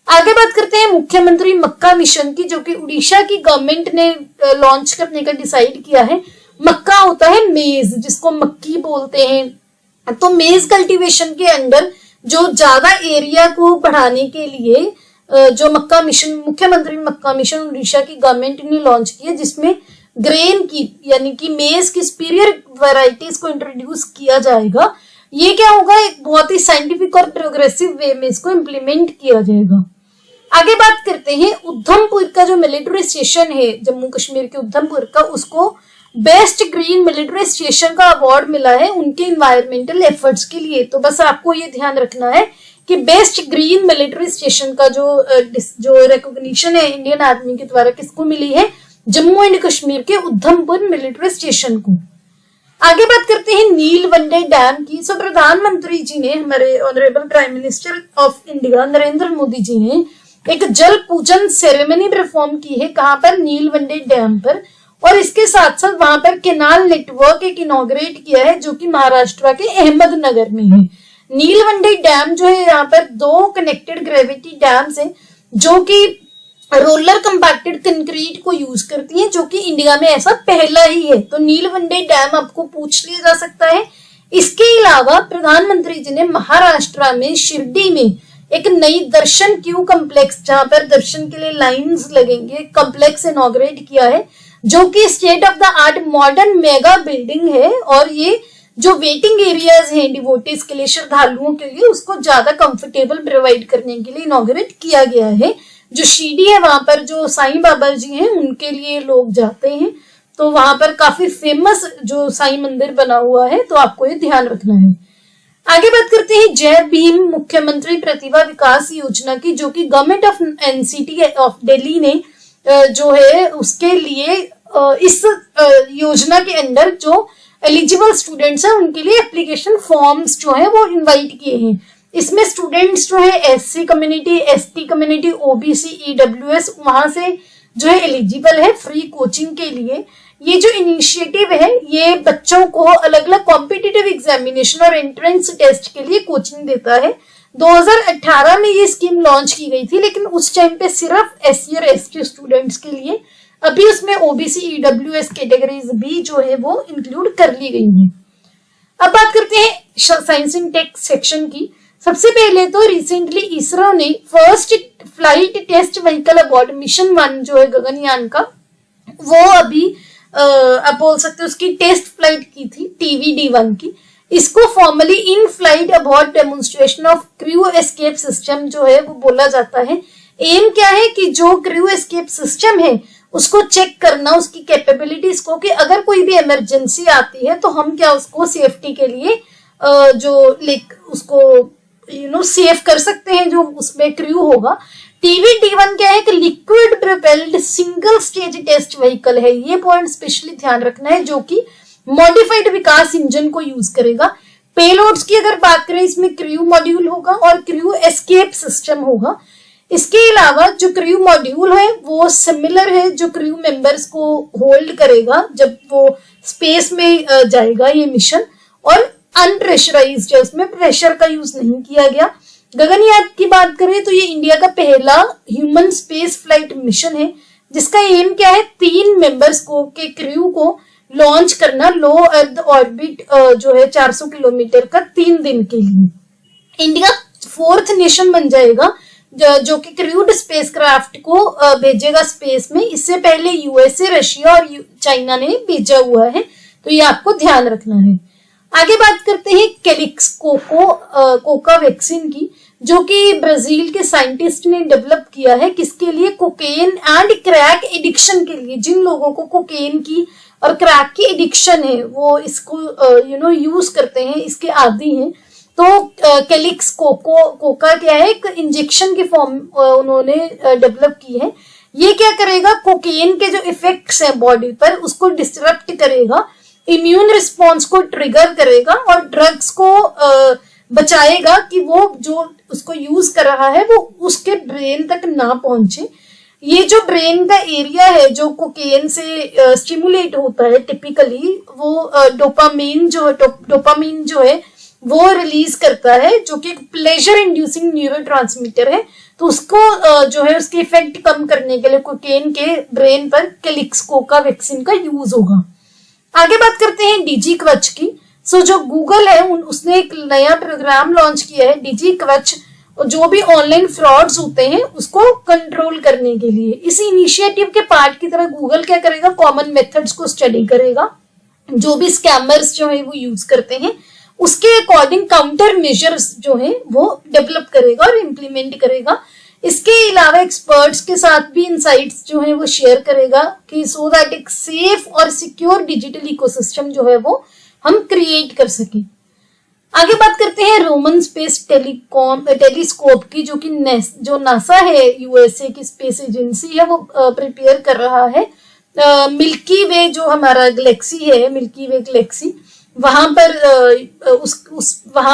Speaker 1: आगे बात करते हैं मुख्यमंत्री मक्का मिशन की, जो कि उड़ीसा की गवर्नमेंट ने लॉन्च करने का डिसाइड किया है। मक्का होता है मेज, जिसको मक्की बोलते हैं। तो मेज कल्टीवेशन के अंडर जो ज्यादा एरिया को बढ़ाने के लिए जो मक्का मिशन, मुख्यमंत्री मक्का मिशन उड़ीसा की गवर्नमेंट ने लॉन्च किया, जिसमें ग्रेन की यानी कि मेज की सुपीरियर वैरायटीज को इंट्रोड्यूस किया जाएगा। ये क्या होगा, एक बहुत ही साइंटिफिक और प्रोग्रेसिव वे में इसको इम्प्लीमेंट किया जाएगा। आगे बात करते हैं उधमपुर का जो मिलिट्री स्टेशन है जम्मू कश्मीर के उधमपुर का, उसको बेस्ट ग्रीन मिलिट्री स्टेशन का अवार्ड मिला है उनके इन्वायरमेंटल एफर्ट्स के लिए। तो बस आपको ये ध्यान रखना है कि बेस्ट ग्रीन मिलिट्री स्टेशन का जो रिकॉग्निशन है इंडियन आर्मी के द्वारा किसको मिली है, जम्मू एंड कश्मीर के उधमपुर मिलिट्री स्टेशन को। आगे बात करते हैं नीलवंडे डैम की। सो प्रधानमंत्री जी ने, हमारे honourable prime minister of India Narendra Modi ji ने एक जल पूजन सेरेमनी परफॉर्म की है। कहां पर, नीलवंडे डैम पर। और इसके साथ साथ वहां पर केनाल नेटवर्क एक इनॉग्रेट किया है जो कि महाराष्ट्र के अहमदनगर में है। नीलवंडे डैम जो है यहाँ पर 2 कनेक्टेड ग्रेविटी डैम्स हैं जो कि रोलर कंपैक्टेड कंक्रीट को यूज करती हैं, जो कि इंडिया में ऐसा पहला ही है। तो नीलवंडे डैम आपको पूछ लिया जा सकता है इसके अलावा प्रधानमंत्री जी ने महाराष्ट्र में शिरडी में एक नई दर्शन क्यू कम्प्लेक्स, जहां पर दर्शन के लिए लाइंस लगेंगे, कम्प्लेक्स इनॉग्रेट किया है, जो कि state of the art modern mega building है। और ये जो वेटिंग एरियाज हैं डिवोटीज के लिए, श्रद्धालुओं के लिए, उसको ज्यादा कंफर्टेबल प्रोवाइड करने के लिए इनॉग्रेट किया गया है। जो शिरडी है वहां पर जो साईं बाबा जी हैं उनके लिए लोग जाते हैं, तो वहां पर काफी फेमस जो साईं मंदिर बना हुआ है, तो आपको ये ध्यान रखना है। आगे बात करते हैं जय भीम मुख्यमंत्री प्रतिभा विकास योजना की, जो कि government of NCT of Delhi ने जो है उसके लिए इस योजना के अंदर जो एलिजिबल स्टूडेंट्स हैं उनके लिए एप्लीकेशन फॉर्म्स जो है वो इनवाइट किए हैं। इसमें स्टूडेंट्स जो है SC community, ST community, OBC, EWS वहां से जो है एलिजिबल है फ्री कोचिंग के लिए। ये जो इनिशिएटिव है ये बच्चों को अलग अलग कॉम्पिटिटिव एग्जामिनेशन और एंट्रेंस टेस्ट के लिए कोचिंग देता है। 2018 में ये स्कीम लॉन्च की गई थी, लेकिन उस टाइम पे सिर्फ एससी और एसटी स्टूडेंट्स के लिए, अभी उसमें ओबीसी, ईडब्ल्यूएस कैटेगरीज भी जो है वो इंक्लूड कर ली गई है। अब बात करते हैं साइंस एंड टेक सेक्शन की। सबसे पहले तो रिसेंटली इसरो ने first flight test vehicle abort mission 1 जो है गगनयान का, वो अभी आप बोल सकते हो उसकी टेस्ट फ्लाइट की थी TVD-1 की। इसको formally in flight abort demonstration of crew escape system जो है वो बोला जाता है। एम क्या है कि जो क्रू एस्केप सिस्टम है उसको चेक करना, उसकी कैपेबिलिटीज को, कि अगर कोई भी इमरजेंसी आती है तो हम क्या उसको सेफ्टी के लिए जो उसको सेव कर सकते हैं, जो उसमें क्रू होगा। TVD-1 क्या है कि liquid propelled single stage test vehicle है, ये पॉइंट स्पेशली ध्यान रखना है, जो कि मॉडिफाइड विकास इंजन को यूज करेगा। पेलोड्स की अगर बात करें, इसमें क्रू मॉड्यूल होगा और क्रू एस्केप सिस्टम होगा। इसके अलावा जो क्रू मॉड्यूल है वो सिमिलर है जो क्रू मेंबर्स को होल्ड करेगा जब वो स्पेस में जाएगा ये मिशन, और अनप्रेशराइज्ड है, उसमें प्रेशर का यूज नहीं किया गया। गगनयान की बात करें तो ये इंडिया का पहला ह्यूमन स्पेस फ्लाइट मिशन है, जिसका एम क्या है 3 मेंबर्स को के क्रू को लॉन्च करना लो अर्थ ऑर्बिट जो है 400 किलोमीटर का 3 दिन के लिए। इंडिया 4th नेशन बन जाएगा जो कि क्रूड स्पेसक्राफ्ट को भेजेगा स्पेस में। इससे पहले यूएसए, रशिया और चाइना ने भेजा हुआ है, तो ये आपको ध्यान रखना है। आगे बात करते हैं कैलिक्स कोका वैक्सीन की, जो कि ब्राजील के साइंटिस्ट ने डेवलप किया है। किसके लिए? कोकेन एंड क्रैक एडिक्शन के लिए। जिन लोगों को कोकेन की और क्रैक की एडिक्शन है वो इसको यूज करते हैं, इसके आदी हैं। तो कैलिक्स कोका क्या है, एक इंजेक्शन की फॉर्म उन्होंने डेवलप की है। ये क्या करेगा, कोकेन के जो इफेक्ट्स है बॉडी पर उसको डिस्टरप्ट करेगा, इम्यून रिस्पॉन्स को ट्रिगर करेगा और ड्रग्स को बचाएगा कि वो जो उसको यूज कर रहा है वो उसके ब्रेन तक ना पहुंचे। ये जो ब्रेन का एरिया है जो कोकेन से स्टिमुलेट होता है टिपिकली, वो डोपामीन जो है वो रिलीज करता है, जो कि प्लेजर इंड्यूसिंग न्यूरोट्रांसमीटर है। तो उसको जो है उसके इफेक्ट कम करने के लिए कोकेन के ब्रेन पर कैलिक्स कोका वैक्सीन का यूज होगा। आगे बात करते हैं डीजी कवच की। जो गूगल है उसने एक नया प्रोग्राम लॉन्च किया है डीजी कवच, जो भी ऑनलाइन फ्रॉड्स होते हैं उसको कंट्रोल करने के लिए। इस इनिशिएटिव के पार्ट की तरह गूगल क्या करेगा, कॉमन मेथड्स को स्टडी करेगा जो भी स्कैमर्स जो है वो यूज करते हैं, उसके अकॉर्डिंग काउंटर मेजर्स जो है वो डेवलप करेगा और इम्प्लीमेंट करेगा। इसके अलावा एक्सपर्ट्स के साथ भी इनसाइट्स जो है वो शेयर करेगा कि सो दैट एक सेफ और सिक्योर डिजिटल इकोसिस्टम जो है वो हम क्रिएट कर सके। आगे बात करते हैं रोमन स्पेस टेलीस्कोप की, जो कि जो नासा है यूएसए की स्पेस एजेंसी है वो प्रिपेयर कर रहा है। मिल्की वे जो हमारा गैलेक्सी है, मिल्की वे गैलेक्सी, वहां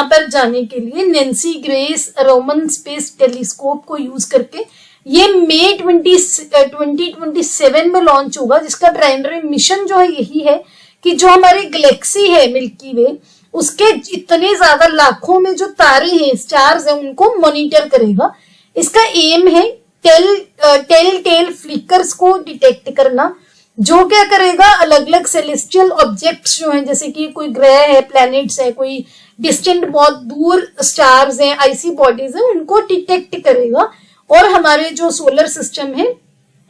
Speaker 1: पर जाने के लिए Nancy grace Roman space telescope को यूज करके ये मई 2027 में लॉन्च होगा, जिसका प्राइमरी मिशन जो है यही है कि जो हमारी गैलेक्सी है मिल्की वे, उसके इतने ज्यादा लाखों में जो तारे हैं, स्टार्स हैं, उनको मॉनिटर करेगा। इसका एम है टेल फ्लिकर्स को डिटेक्ट करना, जो क्या करेगा, अलग अलग सेलेस्टियल ऑब्जेक्ट्स जो हैं, जैसे कि कोई ग्रह है, प्लैनेट्स है, कोई डिस्टेंट बहुत दूर स्टार्स हैं, आइसी बॉडीज हैं, उनको डिटेक्ट करेगा और हमारे जो सोलर सिस्टम है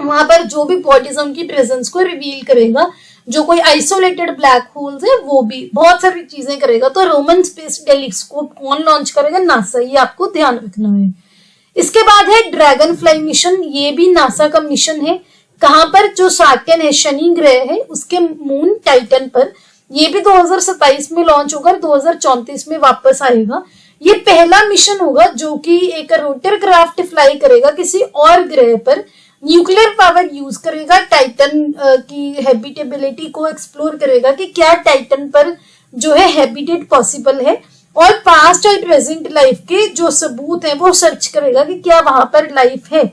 Speaker 1: वहां पर जो भी बॉडीज है उनकी प्रेजेंस को रिवील करेगा। जो कोई आइसोलेटेड ब्लैक होल्स है वो भी बहुत सारी चीजें करेगा। तो रोमन स्पेस टेलीस्कोप कौन लॉन्च करेगा? नासा, ये आपको ध्यान रखना है। इसके बाद है ड्रैगन फ्लाई मिशन, ये भी नासा का मिशन है। कहां पर? जो सैटर्न है, शनि ग्रह है, उसके मून टाइटन पर। ये भी 2027 में लॉन्च होगा, 2034 में वापस आएगा। ये पहला मिशन होगा जो कि एक रोटर क्राफ्ट फ्लाई करेगा किसी और ग्रह पर, न्यूक्लियर पावर यूज करेगा, टाइटन की हैबिटेबिलिटी को एक्सप्लोर करेगा कि क्या टाइटन पर जो है हैबिटेट पॉसिबल है, और पास्ट और प्रेजेंट लाइफ के जो सबूत है वो सर्च करेगा कि क्या वहां पर लाइफ है।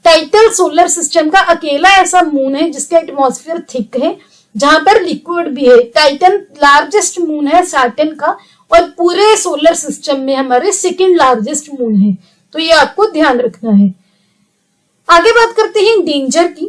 Speaker 1: टाइटन सोलर सिस्टम का अकेला ऐसा मून है जिसका एटमॉस्फेयर थिक है, जहां पर लिक्विड भी है। टाइटन लार्जेस्ट मून है सैटर्न का, और पूरे सोलर सिस्टम में हमारे सेकेंड लार्जेस्ट मून है। तो ये आपको ध्यान रखना है। आगे बात करते हैं डेंजर की।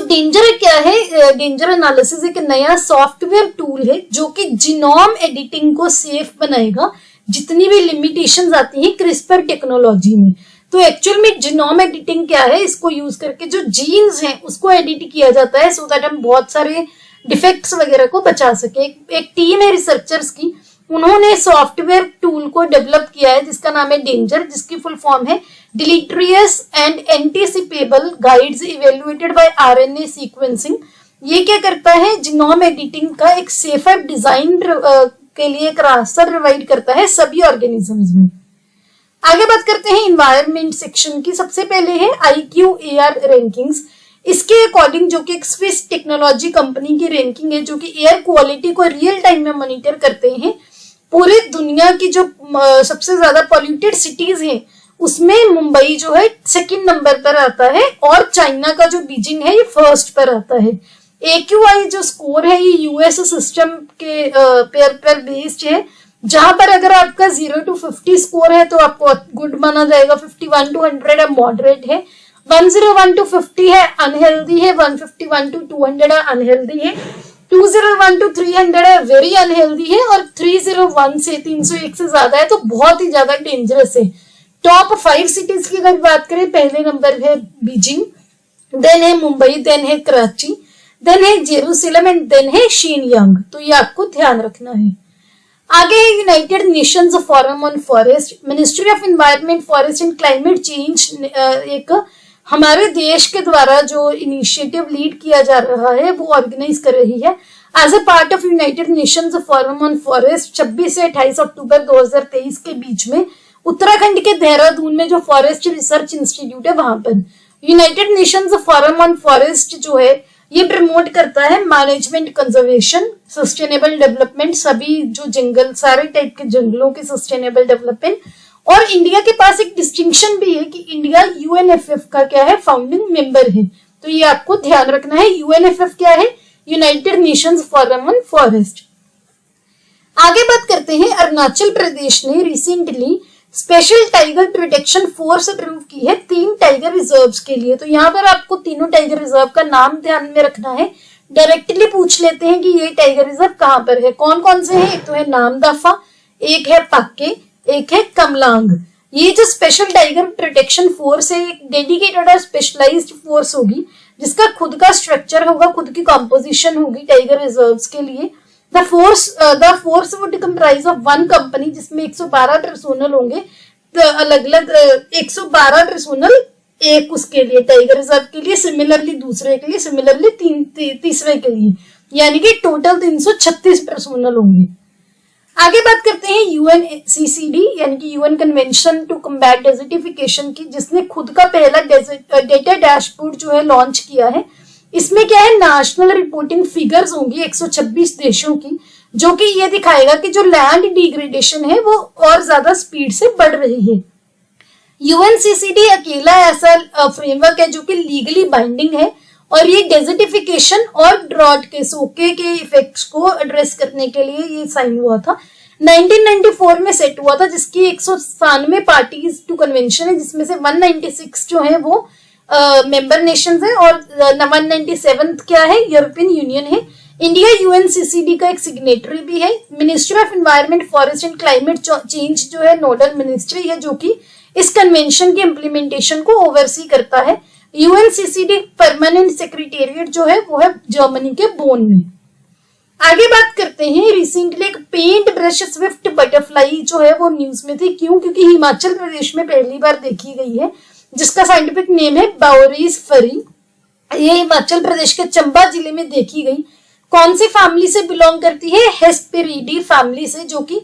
Speaker 1: डेंजर क्या है? डेंजर एनालिसिस एक नया सॉफ्टवेयर टूल है जो कि जीनोम एडिटिंग को सेफ बनाएगा, जितनी भी लिमिटेशंस आती हैं क्रिस्पर टेक्नोलॉजी में। तो एक्चुअल में जीनोम एडिटिंग क्या है? इसको यूज करके जो जीन्स हैं उसको एडिट किया जाता है सो दैट हम बहुत सारे डिफेक्ट्स वगैरह को बचा सके। एक टीम है रिसर्चर्स की, उन्होंने सॉफ्टवेयर टूल को डेवलप किया है जिसका नाम है डेंजर, जिसकी फुल फॉर्म है deleterious and anticipatable guides evaluated by RNA sequencing. ये क्या करता है? जीनोम एडिटिंग का एक सेफर डिजाइन के लिए एक रास्ता प्रोवाइड करता है सभी ऑर्गेनिजम्स में। आगे बात करते हैं इन्वायरमेंट सेक्शन की। सबसे पहले है IQAR रैंकिंग्स। इसके अकॉर्डिंग, जो कि एक स्विस टेक्नोलॉजी कंपनी की रैंकिंग है जो कि एयर क्वालिटी को रियल टाइम में मॉनिटर करते हैं, पूरी दुनिया की जो सबसे ज्यादा पॉल्यूटेड सिटीज हैं उसमें मुंबई जो है सेकंड नंबर पर आता है, और चाइना का जो बीजिंग है ये फर्स्ट पर आता है। AQI जो स्कोर है ये US सिस्टम के पेयर पर बेस्ड है, जहां पर अगर आपका 0 to 50 स्कोर है तो आपको गुड माना जाएगा, 51 to 100 मॉडरेट है, 101 to 50 है अनहेल्दी है, 151 to 200 है अनहेल्दी है, 201 to 300 है वेरी अनहेल्दी है, और 301 से 301 से ज्यादा है तो बहुत ही ज्यादा डेंजरस है। टॉप 5 सिटीज की अगर बात करें, पहले नंबर है बीजिंग, देन है मुंबई, देन है कराची, देन है जेरूसलम एंड देन है शिनयांग। तो ये आपको ध्यान रखना है। आगे है United Nations Forum on forest. Ministry of environment, forest and climate change एक हमारे देश के द्वारा जो इनिशिएटिव लीड किया जा रहा है वो ऑर्गेनाइज कर रही है as a part of United Nations Forum on Forest. 26 से 28 अक्टूबर 2023 के बीच में उत्तराखंड के देहरादून में जो फॉरेस्ट रिसर्च इंस्टीट्यूट है वहां पर United Nations Forum on forest जो है ये प्रमोट करता है मैनेजमेंट, कंजर्वेशन, सस्टेनेबल डेवलपमेंट, सभी जो जंगल, सारे टाइप के जंगलों के सस्टेनेबल डेवलपमेंट। और इंडिया के पास एक डिस्टिंक्शन भी है कि इंडिया UNFF का क्या है? फाउंडिंग मेंबर है। तो ये आपको ध्यान रखना है। UNFF क्या है? United Nations Forum on forest. आगे बात करते हैं, अरुणाचल प्रदेश ने recently special tiger protection force approve की है 3 टाइगर रिजर्व्स के लिए। तो यहाँ पर आपको तीनों टाइगर रिजर्व का नाम ध्यान में रखना है। डायरेक्टली पूछ लेते हैं कि ये टाइगर रिजर्व कहाँ पर है, कौन कौन से हैं? एक तो है नामदफा, एक है पाके, एक है कमलांग। ये जो स्पेशल टाइगर प्रोटेक्शन फोर्स है एक डेडिकेटेड और स्पेशलाइज्ड फोर्स होगी जिसका खुद का स्ट्रक्चर होगा, खुद की कॉम्पोजिशन होगी टाइगर रिजर्व्स के लिए। The force would comprise of 1 company जिसमें 112 पर्सोनल होंगे, अलग अलग 112 पर्सोनल एक उसके लिए टाइगर रिजर्व के लिए, सिमिलरली दूसरे के लिए, सिमिलरली तीसरे के लिए, यानी कि टोटल 336 पर्सोनल होंगे। आगे बात करते हैं UNCCD यानी कि UN convention to combat desertification की, जिसने खुद का पहला डेटा डैशबोर्ड जो है लॉन्च किया है। इसमें क्या है? नेशनल रिपोर्टिंग फिगर्स होंगी 126 देशों की, जो कि ये दिखाएगा कि जो लैंड डिग्रेडेशन है वो और ज्यादा स्पीड से बढ़ रही है। UNCCD अकेला ऐसा फ्रेमवर्क है जो कि लीगली बाइंडिंग है, और ये डेजर्टिफिकेशन और ड्रॉट के सूखे के इफेक्ट्स को एड्रेस करने के लिए ये साइन हुआ था। 1994 में सेट हुआ था, जिसकी 197 पार्टीज टू कन्वेंशन है, जिसमें से 196 जो है वो मेंबर नेशंस है और 197 क्या है, यूरोपियन यूनियन है। इंडिया यूएनसीसीडी का एक सिग्नेटरी भी है। Ministry of environment, forest and climate change जो है नोडल मिनिस्ट्री है जो कि इस कन्वेंशन के इम्प्लीमेंटेशन को ओवरसी करता है। यूएनसीसीडी परमानेंट सेक्रेटेरिएट जो है वो है जर्मनी के बोन में। आगे बात करते हैं, रिसेंटली एक पेंट ब्रश स्विफ्ट बटरफ्लाई जो है वो न्यूज में थी। क्यों? क्योंकि हिमाचल प्रदेश में पहली बार देखी गई है, जिसका साइंटिफिक नेम है बाउरीज फरी। ये हिमाचल प्रदेश के चंबा जिले में देखी गई। कौन सी फैमिली से बिलोंग करती है? हेस्पेरिडी फैमिली से, जो कि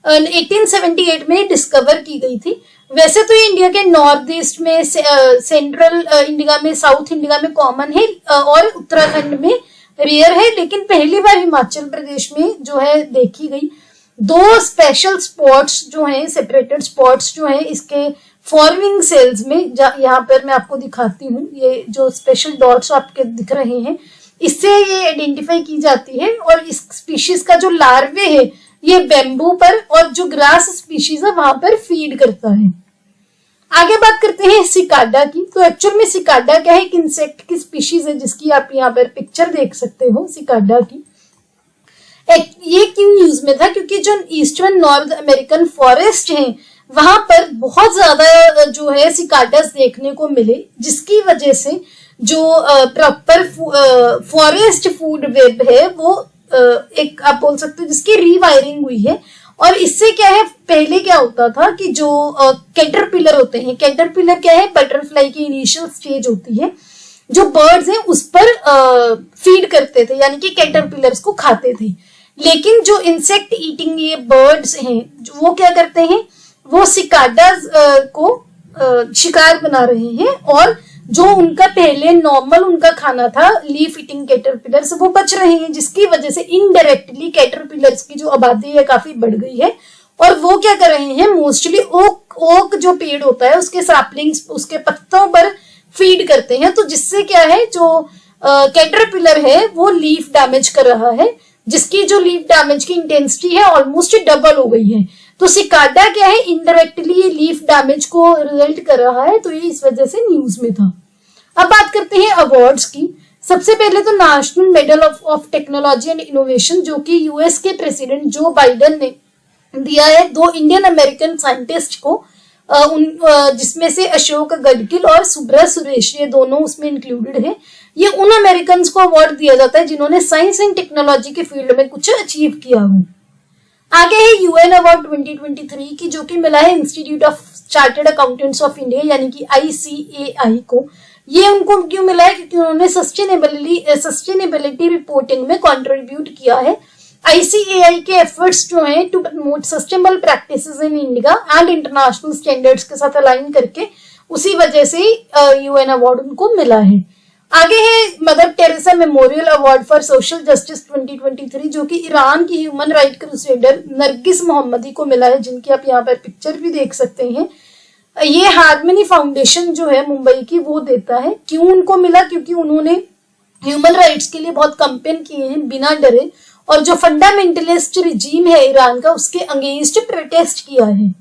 Speaker 1: 1878 में डिस्कवर की गई थी। वैसे तो ये इंडिया के नॉर्थ ईस्ट में, सेंट्रल इंडिया में, साउथ इंडिया में कॉमन है और उत्तराखंड में रेयर है, लेकिन पहली बार हिमाचल प्रदेश में जो है देखी गई। दो स्पेशल स्पॉट्स जो हैं, सेपरेटेड स्पॉट्स जो हैं इसके फॉर्मिंग सेल्स में, यहाँ पर मैं आपको दिखाती हूँ, ये जो स्पेशल डॉट्स आपके दिख रहे हैं इससे ये आइडेंटिफाई की जाती है। और इस स्पीशीज का जो लार्वे है ये बेम्बू पर और जो ग्रास स्पीशीज है वहां पर फीड करता है। आगे बात करते हैं सिकाडा की। तो एक्चुअल में सिकाडा क्या है? एक इंसेक्ट की स्पीशीज है जिसकी आप यहाँ पर पिक्चर देख सकते हो सिकाडा की। ये क्यों न्यूज में था? क्योंकि जो ईस्टर्न नॉर्थ अमेरिकन फॉरेस्ट हैं वहां पर बहुत ज्यादा जो है सिकाडास देखने को मिले, जिसकी वजह से जो प्रॉपर फॉरेस्ट फूड वेब है वो एक आप बोल सकते हो जिसकी रीवायरिंग हुई है। और इससे क्या है, पहले क्या होता था कि जो कैटरपिलर होते हैं, कैटरपिलर क्या है, बटरफ्लाई की इनिशियल स्टेज होती है, जो बर्ड्स हैं उस पर फीड करते थे, यानी कि कैटरपिलर्स को खाते थे। लेकिन जो इंसेक्ट ईटिंग ये बर्ड्स हैं वो क्या करते हैं, वो सिकाडास को शिकार बना रहे हैं और जो उनका पहले नॉर्मल उनका खाना था लीफ ईटिंग कैटरपिलर्स वो बच रहे हैं, जिसकी वजह से इनडायरेक्टली कैटरपिलर्स की जो आबादी है काफी बढ़ गई है। और वो क्या कर रहे हैं, मोस्टली ओक जो पेड़ होता है उसके सैपलिंग्स, उसके पत्तों पर फीड करते हैं। तो जिससे क्या है, जो कैटरपिलर है वो लीफ डैमेज कर रहा है, जिसकी जो लीफ डैमेज की इंटेंसिटी है ऑलमोस्ट डबल हो गई है। तो सिकाडा क्या है, इनडायरेक्टली लीफ डैमेज को रिजल्ट कर रहा है, तो ये इस वजह से न्यूज में था। अब बात करते हैं अवार्ड्स की। सबसे पहले तो national medal of technology and innovation जो कि यूएस के प्रेसिडेंट जो बाइडेन ने दिया है दो इंडियन अमेरिकन साइंटिस्ट को, जिसमें से अशोक गडगिल और सुब्रा सुरेश, ये दोनों उसमें इंक्लूडेड है। ये उन अमेरिकन को अवार्ड दिया जाता है जिन्होंने साइंस एंड टेक्नोलॉजी के फील्ड में कुछ अचीव किया हो। आगे है यूएन अवार्ड 2023 की, जो कि मिला है institute of chartered accountants of India यानी कि ICAI को। ये उनको क्यों मिला है? क्योंकि उन्होंने सस्टेनेबिलिटी रिपोर्टिंग में कंट्रीब्यूट किया है। ICAI के एफर्ट्स जो हैं to promote sustainable practices in India and international standards के साथ अलाइन करके, उसी वजह से यूएन अवार्ड उनको मिला है। आगे है mother Teresa memorial award for social justice 2023 जो कि ईरान की ह्यूमन राइट क्रूसेडर नरगिस मोहम्मदी को मिला है, जिनकी आप यहाँ पर पिक्चर भी देख सकते हैं। ये हार्मनी फाउंडेशन जो है मुंबई की वो देता है। क्यों उनको मिला? क्योंकि उन्होंने ह्यूमन राइट्स के लिए बहुत कैंपेन किए हैं बिना डरे, और जो फंडामेंटलिस्ट रिजीम है ईरान का उसके अगेंस्ट प्रोटेस्ट किया है।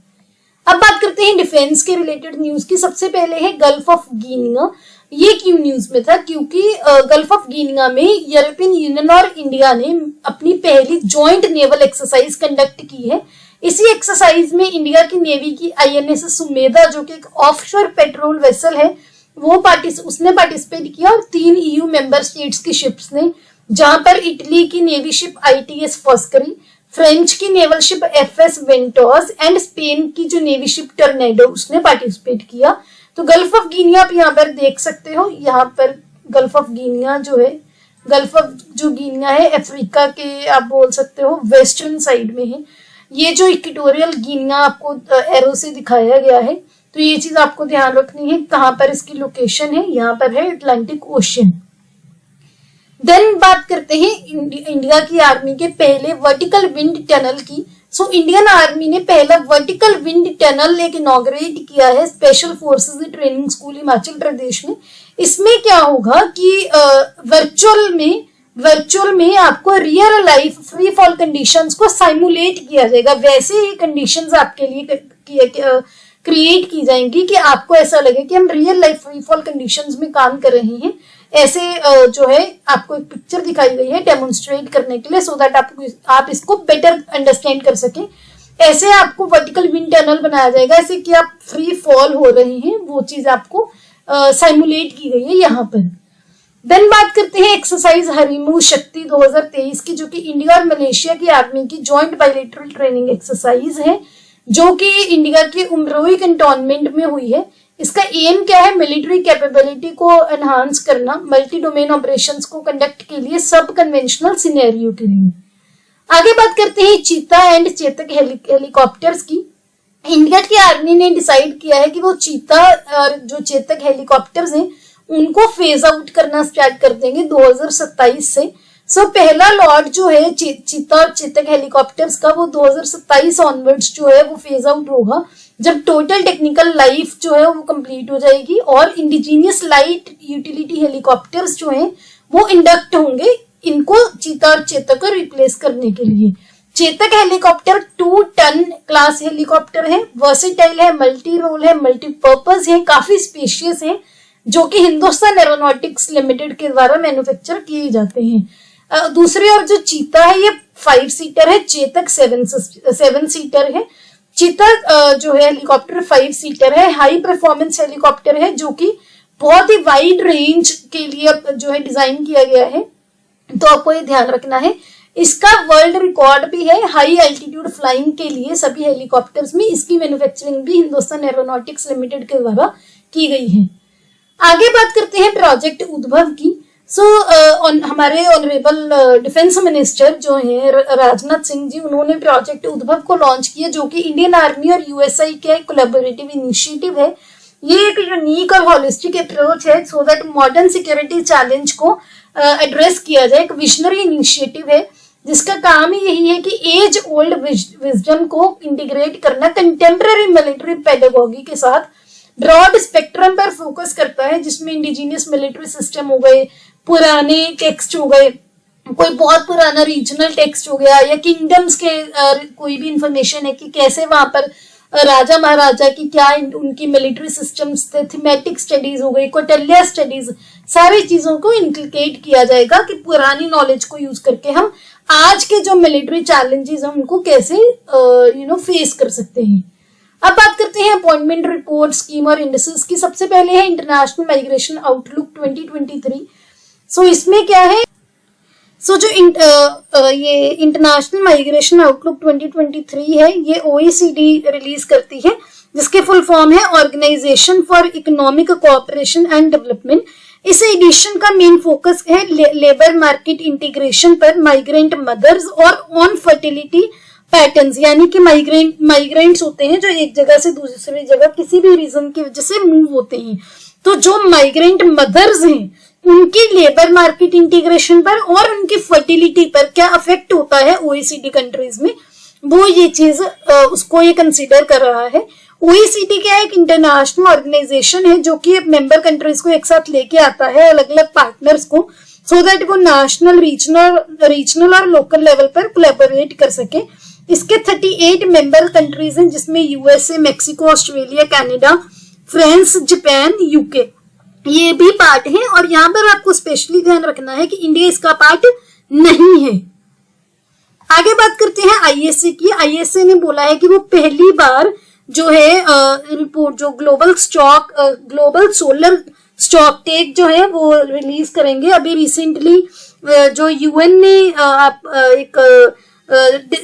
Speaker 1: अब बात करते हैं डिफेंस के रिलेटेड न्यूज की। सबसे पहले है गल्फ ऑफ गिनिया। ये क्यों न्यूज में था? क्योंकि गल्फ ऑफ गिनिया में यूरोपियन यूनियन और इंडिया ने अपनी पहली जॉइंट नेवल एक्सरसाइज कंडक्ट की है। इसी एक्सरसाइज में इंडिया की नेवी की INS सुमेधा जो कि एक ऑफशोर पेट्रोल वेसल है वो उसने पार्टिसिपेट किया, और 3 EU मेंबर स्टेट्स की शिप्स ने, जहां पर इटली की navy ship ITS Foscari, French की naval ship FS Ventose and Spain की जो नेवी शिप टर्नेडो उसने पार्टिसिपेट किया। तो गल्फ ऑफ गिनिया आप यहाँ पर देख सकते हो। यहाँ पर गल्फ ऑफ गिनिया जो है, गल्फ ऑफ जो गिनिया है अफ्रीका के आप बोल सकते हो वेस्टर्न साइड में है। ये जो इक्वेटोरियल गिनिया आपको एरो से दिखाया गया है, तो ये चीज आपको ध्यान रखनी है कहाँ पर इसकी लोकेशन है। यहाँ पर है अटलांटिक ओशियन। देन बात करते हैं इंडिया की आर्मी के पहले वर्टिकल विंड टनल की। सो इंडियन आर्मी ने पहला वर्टिकल विंड टनल एक इनॉग्रेट किया है special forces training school Himachal Pradesh में। इसमें क्या होगा कि वर्चुअल में आपको real life free fall conditions को साइमुलेट किया जाएगा। वैसे ही कंडीशंस आपके लिए क्रिएट की जाएंगी कि आपको ऐसा लगे कि हम real life free fall conditions में काम कर रहे हैं। ऐसे जो है आपको एक पिक्चर दिखाई गई है डेमोन्स्ट्रेट करने के लिए, सो दैट आप इसको बेटर अंडरस्टैंड कर सकें। ऐसे आपको वर्टिकल विंड टनल बनाया जाएगा, ऐसे कि आप फ्री फॉल हो रहे हैं, वो चीज आपको साइमुलेट की गई है यहाँ पर। देन बात करते हैं एक्सरसाइज हरिमू शक्ति 2023 की, जो कि इंडिया और मलेशिया की आर्मी की जॉइंट बायलैटरल ट्रेनिंग एक्सरसाइज है, जो कि इंडिया के उमरोई कैंटोनमेंट में हुई है। इसका एम क्या है? मिलिट्री कैपेबिलिटी को एनहांस करना, मल्टी डोमेन ऑपरेशंस को कंडक्ट के लिए, सब कन्वेंशनल सिनेरियो के लिए। आगे बात करते हैं चीता एंड चेतक हेलीकॉप्टर्स की। इंडिया की आर्मी ने डिसाइड किया है कि वो चीता और जो चेतक हेलीकॉप्टर्स हैं उनको फेज आउट करना स्टार्ट कर देंगे 2027 से। सो पहला लॉट जो है चीता और चेतक हेलीकॉप्टर्स का, वो 2027 ऑनवर्ड्स जो है वो फेज आउट होगा, जब टोटल टेक्निकल लाइफ जो है वो कंप्लीट हो जाएगी और इंडिजीनियस लाइट यूटिलिटी हेलीकॉप्टर्स जो है वो इंडक्ट होंगे इनको चीता और चेतक को रिप्लेस करने के लिए। Chetak helicopter 2 ton class helicopter है, वर्सेटाइल है, मल्टी रोल है, मल्टीपर्पज है, काफी स्पेशियस है, जो कि हिंदुस्तान एरोनॉटिक्स लिमिटेड के द्वारा मैन्युफैक्चर किए जाते हैं। दूसरी ओर जो चीता है ये 5 सीटर है, चेतक 7 सीटर है। चीता जो है हेलीकॉप्टर 5 सीटर है, हाई परफॉर्मेंस हेलीकॉप्टर है, जो कि बहुत ही वाइड रेंज के लिए जो है डिजाइन किया गया है, तो आपको ये ध्यान रखना है। इसका वर्ल्ड रिकॉर्ड भी है हाई एल्टीट्यूड फ्लाइंग के लिए सभी हेलीकॉप्टर्स में। इसकी मैन्युफैक्चरिंग भी हिंदुस्तान एरोनॉटिक्स लिमिटेड के द्वारा की गई है। आगे बात करते हैं प्रोजेक्ट उद्भव की। हमारे ऑनरेबल डिफेंस मिनिस्टर जो है राजनाथ सिंह जी, उन्होंने प्रोजेक्ट उद्भव को लॉन्च किया, जो कि इंडियन आर्मी और यूएसआई का एक कोलैबोरेटिव इनिशिएटिव है। ये एक यूनिक और होलिस्टिक अप्रोच है so that modern security challenge को एड्रेस किया जाए। एक विजनरी इनिशिएटिव है जिसका काम ही यही है कि एज ओल्ड विजडम को इंटीग्रेट करना कंटेम्पररी मिलिट्री पेडागोगी के साथ। ब्रॉड स्पेक्ट्रम पर फोकस करता है, जिसमें इंडिजीनियस मिलिट्री सिस्टम हो गए, पुराने टेक्स्ट हो गए, कोई बहुत पुराना रीजनल टेक्स्ट हो गया, या किंगडम्स के कोई भी इंफॉर्मेशन है कि कैसे वहां पर राजा महाराजा की क्या उनकी मिलिट्री सिस्टम्स थे, थीमेटिक स्टडीज हो गई, कौटिल्य स्टडीज, सारी चीजों को इंक्लकेट किया जाएगा कि पुरानी नॉलेज को यूज करके हम आज के जो मिलिट्री चैलेंजेस हैं उनको कैसे फेस कर सकते हैं। अब बात करते हैं अपॉइंटमेंट रिपोर्ट स्कीम और इंडिसेस की। सबसे पहले है इंटरनेशनल माइग्रेशन आउटलुक 2023। सो इसमें क्या है, जो ये इंटरनेशनल माइग्रेशन आउटलुक 2023 है, ये OECD रिलीज करती है, जिसके फुल फॉर्म है Organisation for Economic Co-operation and Development. इस एडिशन का मेन फोकस है लेबर मार्केट इंटीग्रेशन पर, माइग्रेंट मदर्स और ऑन फर्टिलिटी पैटर्न्स, यानी कि माइग्रेंट्स होते हैं जो एक जगह से दूसरी जगह किसी भी रीजन की वजह से मूव होते हैं, तो जो माइग्रेंट मदर्स हैं उनकी लेबर मार्केट इंटीग्रेशन पर और उनकी फर्टिलिटी पर क्या अफेक्ट होता है OECD कंट्रीज में, वो ये चीज उसको ये कंसीडर कर रहा है। OECD क्या है, एक इंटरनेशनल ऑर्गेनाइजेशन है जो कि मेंबर कंट्रीज को एक साथ लेके आता है, अलग अलग पार्टनर्स को, सो दैट वो नेशनल, रीजनल और लोकल लेवल पर कोलैबोरेट कर सके। इसके 38 मेंबर कंट्रीज हैं, जिसमें USA, Mexico, Australia, Canada, France, Japan, UK ये भी पार्ट है। और यहाँ पर आपको स्पेशली ध्यान रखना है कि इंडिया इसका पार्ट नहीं है। आगे बात करते हैं ISA की। ISA ने बोला है कि वो पहली बार जो है रिपोर्ट, जो ग्लोबल सोलर स्टॉक टेक जो है वो रिलीज करेंगे। अभी रिसेंटली जो UN ने एक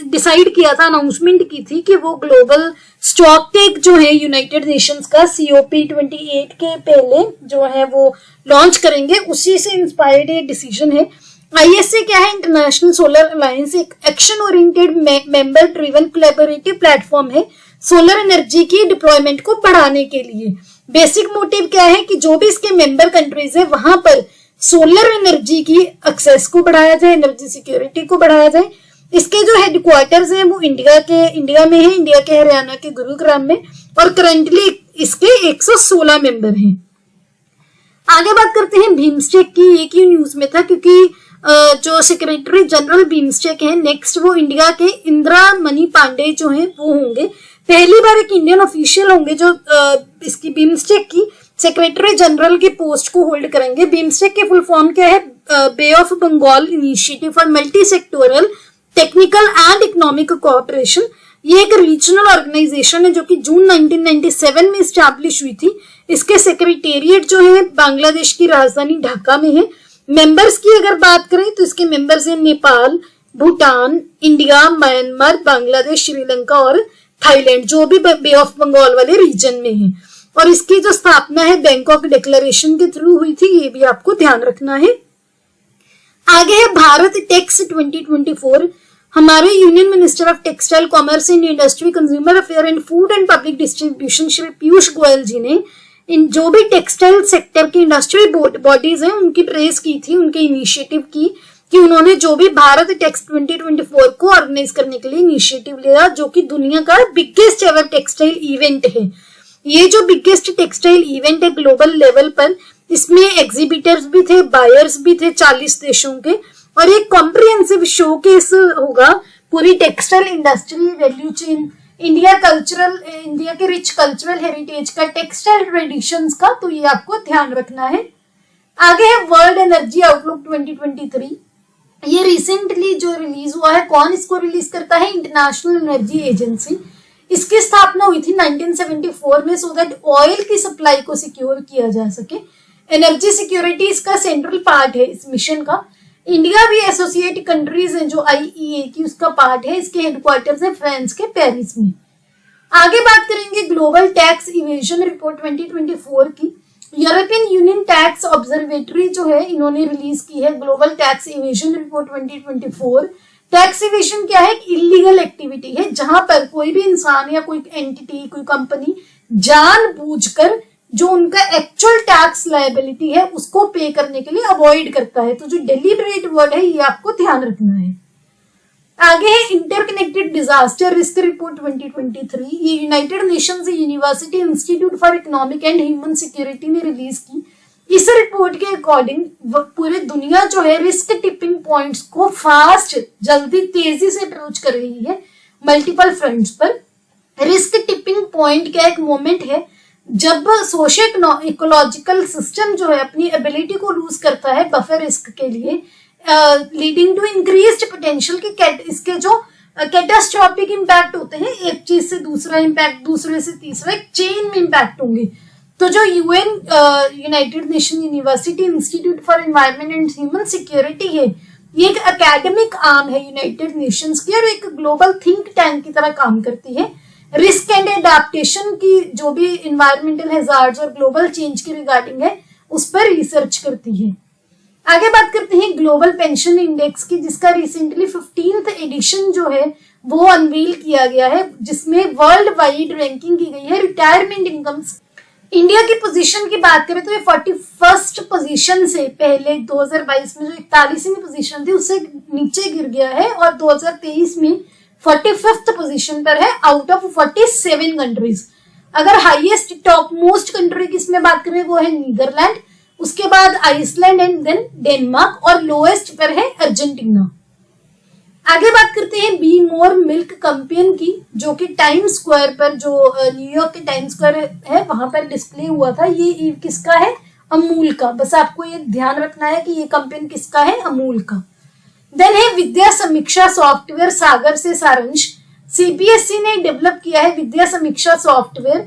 Speaker 1: डिसाइड किया था, अनाउंसमेंट की थी कि वो ग्लोबल स्टॉक टेक जो है यूनाइटेड नेशंस का COP28 के पहले जो है वो लॉन्च करेंगे, उसी से इंस्पायर्ड ये डिसीजन है। ISA क्या है, इंटरनेशनल सोलर अलायंस, एक action oriented member driven collaborative platform है सोलर एनर्जी की डिप्लॉयमेंट को बढ़ाने के लिए। बेसिक मोटिव क्या है कि जो भी इसके मेंबर कंट्रीज है वहां पर सोलर एनर्जी की एक्सेस को बढ़ाया जाए, एनर्जी सिक्योरिटी को बढ़ाया जाए। इसके जो हेडक्वार्टर्स हैं वो इंडिया में है, इंडिया के हरियाणा के गुरुग्राम में, और करंटली इसके 116 मेंबर हैं। आगे बात करते हैं बिम्स्टेक की। एक ही न्यूज में था क्योंकि जो सेक्रेटरी जनरल बिम्स्टेक है नेक्स्ट, वो इंडिया के इंदिरा मनी पांडे जो हैं वो होंगे। पहली बार एक इंडियन ऑफिशियल होंगे जो इसकी बिम्स्टेक की सेक्रेटरी जनरल की पोस्ट को होल्ड करेंगे। बिम्स्टेक की फुल फॉर्म क्या है? Bay of Bengal initiative for multi sectoral technical and economic cooperation. ये एक रीजनल ऑर्गेनाइजेशन है जो कि जून 1997 में स्टैब्लिश हुई थी। इसके सेक्रेटेरिएट जो है बांग्लादेश की राजधानी ढाका में है। मेंबर्स की अगर बात करें तो इसके मेंबर्स हैं नेपाल, भूटान, इंडिया, म्यांमार, बांग्लादेश, श्रीलंका और थाईलैंड, जो भी बे ऑफ बंगाल वाले रीजन में है। और इसकी जो स्थापना है बैंकॉक डिक्लेरेशन के थ्रू हुई थी, ये भी आपको ध्यान रखना है। आगे है भारत टेक्स 2024। हमारे union minister of textile, commerce and industry, consumer affair and food and public distribution Shri Piyush Goyal ji ने इन जो भी टेक्सटाइल सेक्टर के इंडस्ट्री बॉडीज हैं उनकी प्रेस की थी, उनके इनिशिएटिव की कि उन्होंने जो भी भारत टेक्स 2024 को ऑर्गेनाइज करने के लिए इनिशिएटिव लिया, जो कि दुनिया का बिगेस्ट एवर टेक्सटाइल इवेंट है। ये जो बिगेस्ट टेक्सटाइल इवेंट है ग्लोबल लेवल पर, इसमें एग्जीबिटर्स भी थे, बायर्स भी थे 40 देशों के, और एक कॉम्प्रिहेंसिव शोकेस होगा पूरी textile industry value chain, India के रिच कल्चरल हेरिटेज का, टेक्सटाइल ट्रेडिशंस का, तो ये आपको ध्यान रखना है। आगे है वर्ल्ड एनर्जी आउटलुक 2023। ये रिसेंटली जो रिलीज हुआ है, कौन इसको रिलीज करता है? International energy agency. इसकी स्थापना हुई थी 1974 में, सो दैट ऑयल की सप्लाई को सिक्योर किया जा सके। एनर्जी सिक्योरिटी इसका सेंट्रल पार्ट है इस मिशन का। इंडिया भी एसोसिएट कंट्रीज है जो IEA की उसका पार्ट है। इसके हेडक्वार्टर्स है फ्रांस के पेरिस में। आगे बात करेंगे ग्लोबल टैक्स इवेजन रिपोर्ट 2024 की। यूरोपियन यूनियन टैक्स ऑब्जर्वेटरी जो है इन्होंने रिलीज की है global tax evasion report 2024। Tax evasion क्या है? इलीगल एक्टिविटी है जहां पर कोई भी इंसान या कोई एंटिटी, कोई कंपनी जानबूझकर जो उनका एक्चुअल टैक्स लायबिलिटी है उसको पे करने के लिए अवॉइड करता है। तो जो डेलिबरेट वर्ड है ये आपको ध्यान रखना है। आगे है इंटरकनेक्टेड डिजास्टर रिस्क रिपोर्ट 2023। ये United Nations university institute for economic and human security ने रिलीज की। इस रिपोर्ट के अकॉर्डिंग पूरी दुनिया जो है रिस्क टिपिंग पॉइंट्स को फास्ट, जल्दी, तेजी से अप्रोच कर रही है मल्टीपल फ्रंट्स पर। रिस्क टिपिंग पॉइंट क्या एक मोमेंट है जब सोशियो इकोलॉजिकल सिस्टम जो है अपनी एबिलिटी को लूज करता है बफर रिस्क के लिए, लीडिंग टू इंक्रीज्ड पोटेंशियल के इसके जो कैटास्ट्रॉफिक इम्पैक्ट होते हैं, एक चीज से दूसरा इम्पैक्ट, दूसरे से तीसरा, एक चेन में इम्पैक्ट होंगे। तो जो UN United nation university institute for environment and human security है, ये एक एकेडमिक आर्म है यूनाइटेड नेशंस की और एक ग्लोबल थिंक टैंक की तरह काम करती है। रिस्क एंड एडेप्टेशन की जो भी इन्वायरमेंटल हैजार्ड्स और ग्लोबल चेंज की रिगार्डिंग है उस पर रिसर्च करती है। आगे बात करते हैं ग्लोबल पेंशन इंडेक्स की, जिसका रिसेंटली 15th एडिशन जो है वो अनवील किया गया है, जिसमें वर्ल्ड वाइड रैंकिंग की गई है रिटायरमेंट इनकम्स। इंडिया की पोजीशन की बात करें तो ये 41st पोजीशन से पहले 2022 में जो 41वीं पोजीशन थी उससे नीचे गिर गया है और 2023 में 45th पोजीशन पर है आउट ऑफ 47 कंट्रीज। अगर हाईएस्ट टॉप मोस्ट कंट्री किसमें बात करें वो है नीदरलैंड, उसके बाद आइसलैंड एंड देन डेनमार्क, और लोएस्ट पर है अर्जेंटीना। आगे बात करते हैं बी मोर मिल्क कैंपेन की, जो कि टाइम स्क्वायर पर, जो न्यूयॉर्क के टाइम स्क्वायर है वहां पर डिस्प्ले हुआ था। ये किसका है? अमूल का। बस आपको ये ध्यान रखना है कि ये कैंपेन किसका है? अमूल का। देन है विद्या समीक्षा सॉफ्टवेयर सागर से सारांश। CBSE ने डेवलप किया है Vidya Samiksha software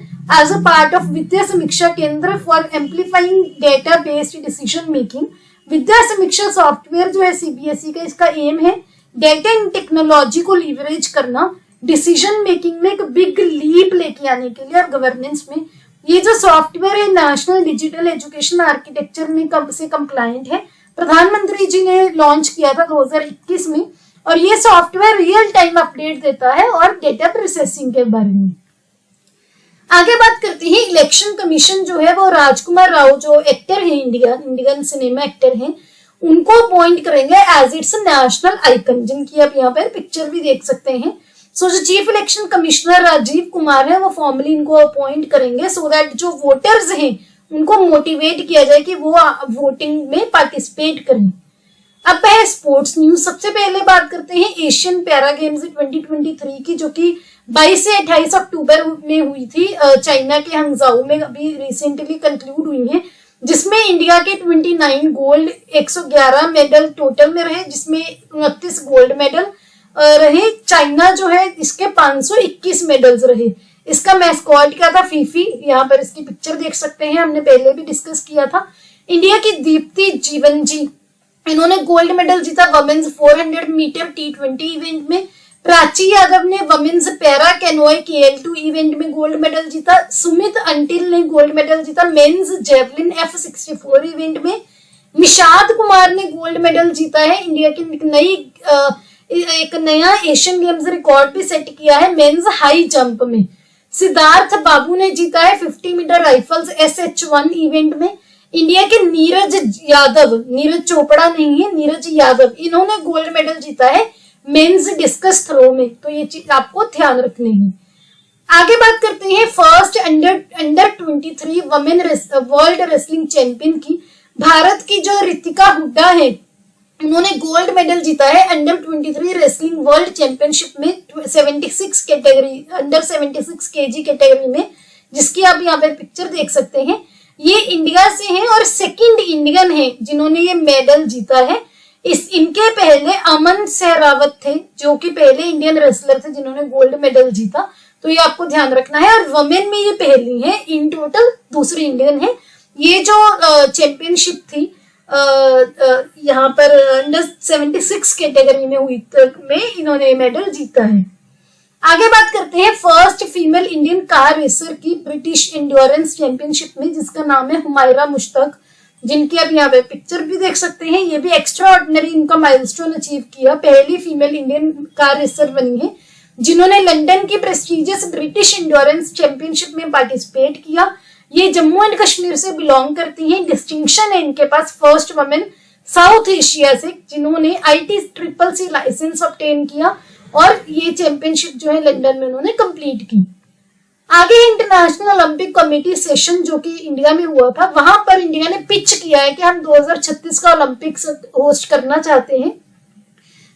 Speaker 1: as a part of Vidya Samiksha Kendra for amplifying data based decision making. Vidya Samiksha software जो है CBSE का, इसका एम है डेटा एंड टेक्नोलॉजी को लीवरेज करना, डिसीजन मेकिंग में एक बिग लीप लेके आने के लिए और गवर्नेंस में। ये जो सॉफ्टवेयर है नेशनल डिजिटल एजुकेशन आर्किटेक्चर में कब से कंप्लायंट है। प्रधानमंत्री जी ने लॉन्च किया था 2021 में, और ये सॉफ्टवेयर रियल टाइम अपडेट देता है और डेटा प्रोसेसिंग के बारे में। आगे बात करते हैं इलेक्शन कमीशन जो है वो राजकुमार राव जो एक्टर है, इंडियन सिनेमा एक्टर हैं, उनको अपॉइंट करेंगे एज इट्स नेशनल आइकन, जिनकी आप यहाँ पर पिक्चर भी देख सकते हैं। सो जो chief election commissioner Rajiv Kumar है वो फॉर्मली इनको अपॉइंट करेंगे सो दैट जो वोटर्स हैं उनको मोटिवेट किया जाए कि वो वोटिंग में पार्टिसिपेट करें। अब है स्पोर्ट्स न्यूज। सबसे पहले बात करते हैं एशियन पैरा गेम्स 2023 की, जो कि 22 से 28 अक्टूबर में हुई थी चाइना के हंगजाऊ में, अभी रिसेंटली कंक्लूड हुई है, जिसमें इंडिया के 29 गोल्ड 111 मेडल टोटल में रहे, जिसमें 29 गोल्ड मेडल रहे। चाइना जो है इसके 521 मेडल्स रहे। इसका मैस्कॉट क्या था? फीफी। यहाँ पर इसकी पिक्चर देख सकते हैं, हमने पहले भी डिस्कस किया था। इंडिया की दीप्ति जीवनजी, इन्होंने गोल्ड मेडल जीता वुमेन्स 400 मीटर T20 इवेंट में। प्राची यादव ने वुमेन्स पैरा कैनोए KL2 इवेंट में गोल्ड मेडल जीता। सुमित अंटिल ने गोल्ड मेडल जीता मेंस जेवलिन F64 इवेंट में। निषाद कुमार ने गोल्ड मेडल जीता है। इंडिया की एक नया एशियन गेम्स रिकॉर्ड भी सेट किया है मेंस हाई जंप में। सिद्धार्थ बाबू ने जीता है 50 मीटर राइफल्स SH1 इवेंट में। इंडिया के नीरज यादव, नीरज चोपड़ा नहीं है, नीरज यादव, इन्होंने गोल्ड मेडल जीता है मेंस डिस्कस थ्रो में। तो ये चीज आपको ध्यान रखनी है। आगे बात करते हैं first under 23 women world wrestling champion की। भारत की जो रितिका हुड्डा है, उन्होंने गोल्ड मेडल जीता है अंडर 23 रेसलिंग वर्ल्ड चैंपियनशिप में 76 कैटेगरी, अंडर 76 kg कैटेगरी में, जिसकी आप यहाँ पे पिक्चर देख सकते हैं। ये इंडिया से हैं और सेकंड इंडियन है जिन्होंने ये मेडल जीता है। इनके पहले अमन सहरावत थे, जो कि पहले इंडियन रेसलर थे जिन्होंने गोल्ड मेडल जीता। तो ये आपको ध्यान रखना है। और वुमेन में ये पहली है, इन टोटल दूसरी इंडियन है। ये जो चैंपियनशिप थी यहाँ पर अंडर 76 कैटेगरी में हुई, में इन्होंने मेडल जीता है। आगे बात करते हैं first female Indian car racer की ब्रिटिश एंड्योरेंस चैंपियनशिप में, जिसका नाम है हुमायरा मुश्ताक, जिनकी अब यहाँ पे पिक्चर भी देख सकते हैं। ये भी एक्स्ट्रा ऑर्डिनरी इनका माइलस्टोन अचीव किया। पहली फीमेल इंडियन कार रेसर बनी है जिन्होंने लंदन की प्रेस्टिजियस ब्रिटिश एंड्योरेंस चैंपियनशिप में पार्टिसिपेट किया। ये जम्मू एंड कश्मीर से बिलोंग करती हैं। डिस्टिंक्शन है इनके पास फर्स्ट वुमेन साउथ एशिया से जिन्होंने ITCCC लाइसेंस ऑब्टेन किया, और ये चैंपियनशिप जो है लंदन में उन्होंने कंप्लीट की। आगे इंटरनेशनल ओलंपिक कमेटी सेशन जो कि इंडिया में हुआ था, वहां पर इंडिया ने पिच किया है कि हम 2036 का ओलंपिक्स होस्ट करना चाहते हैं।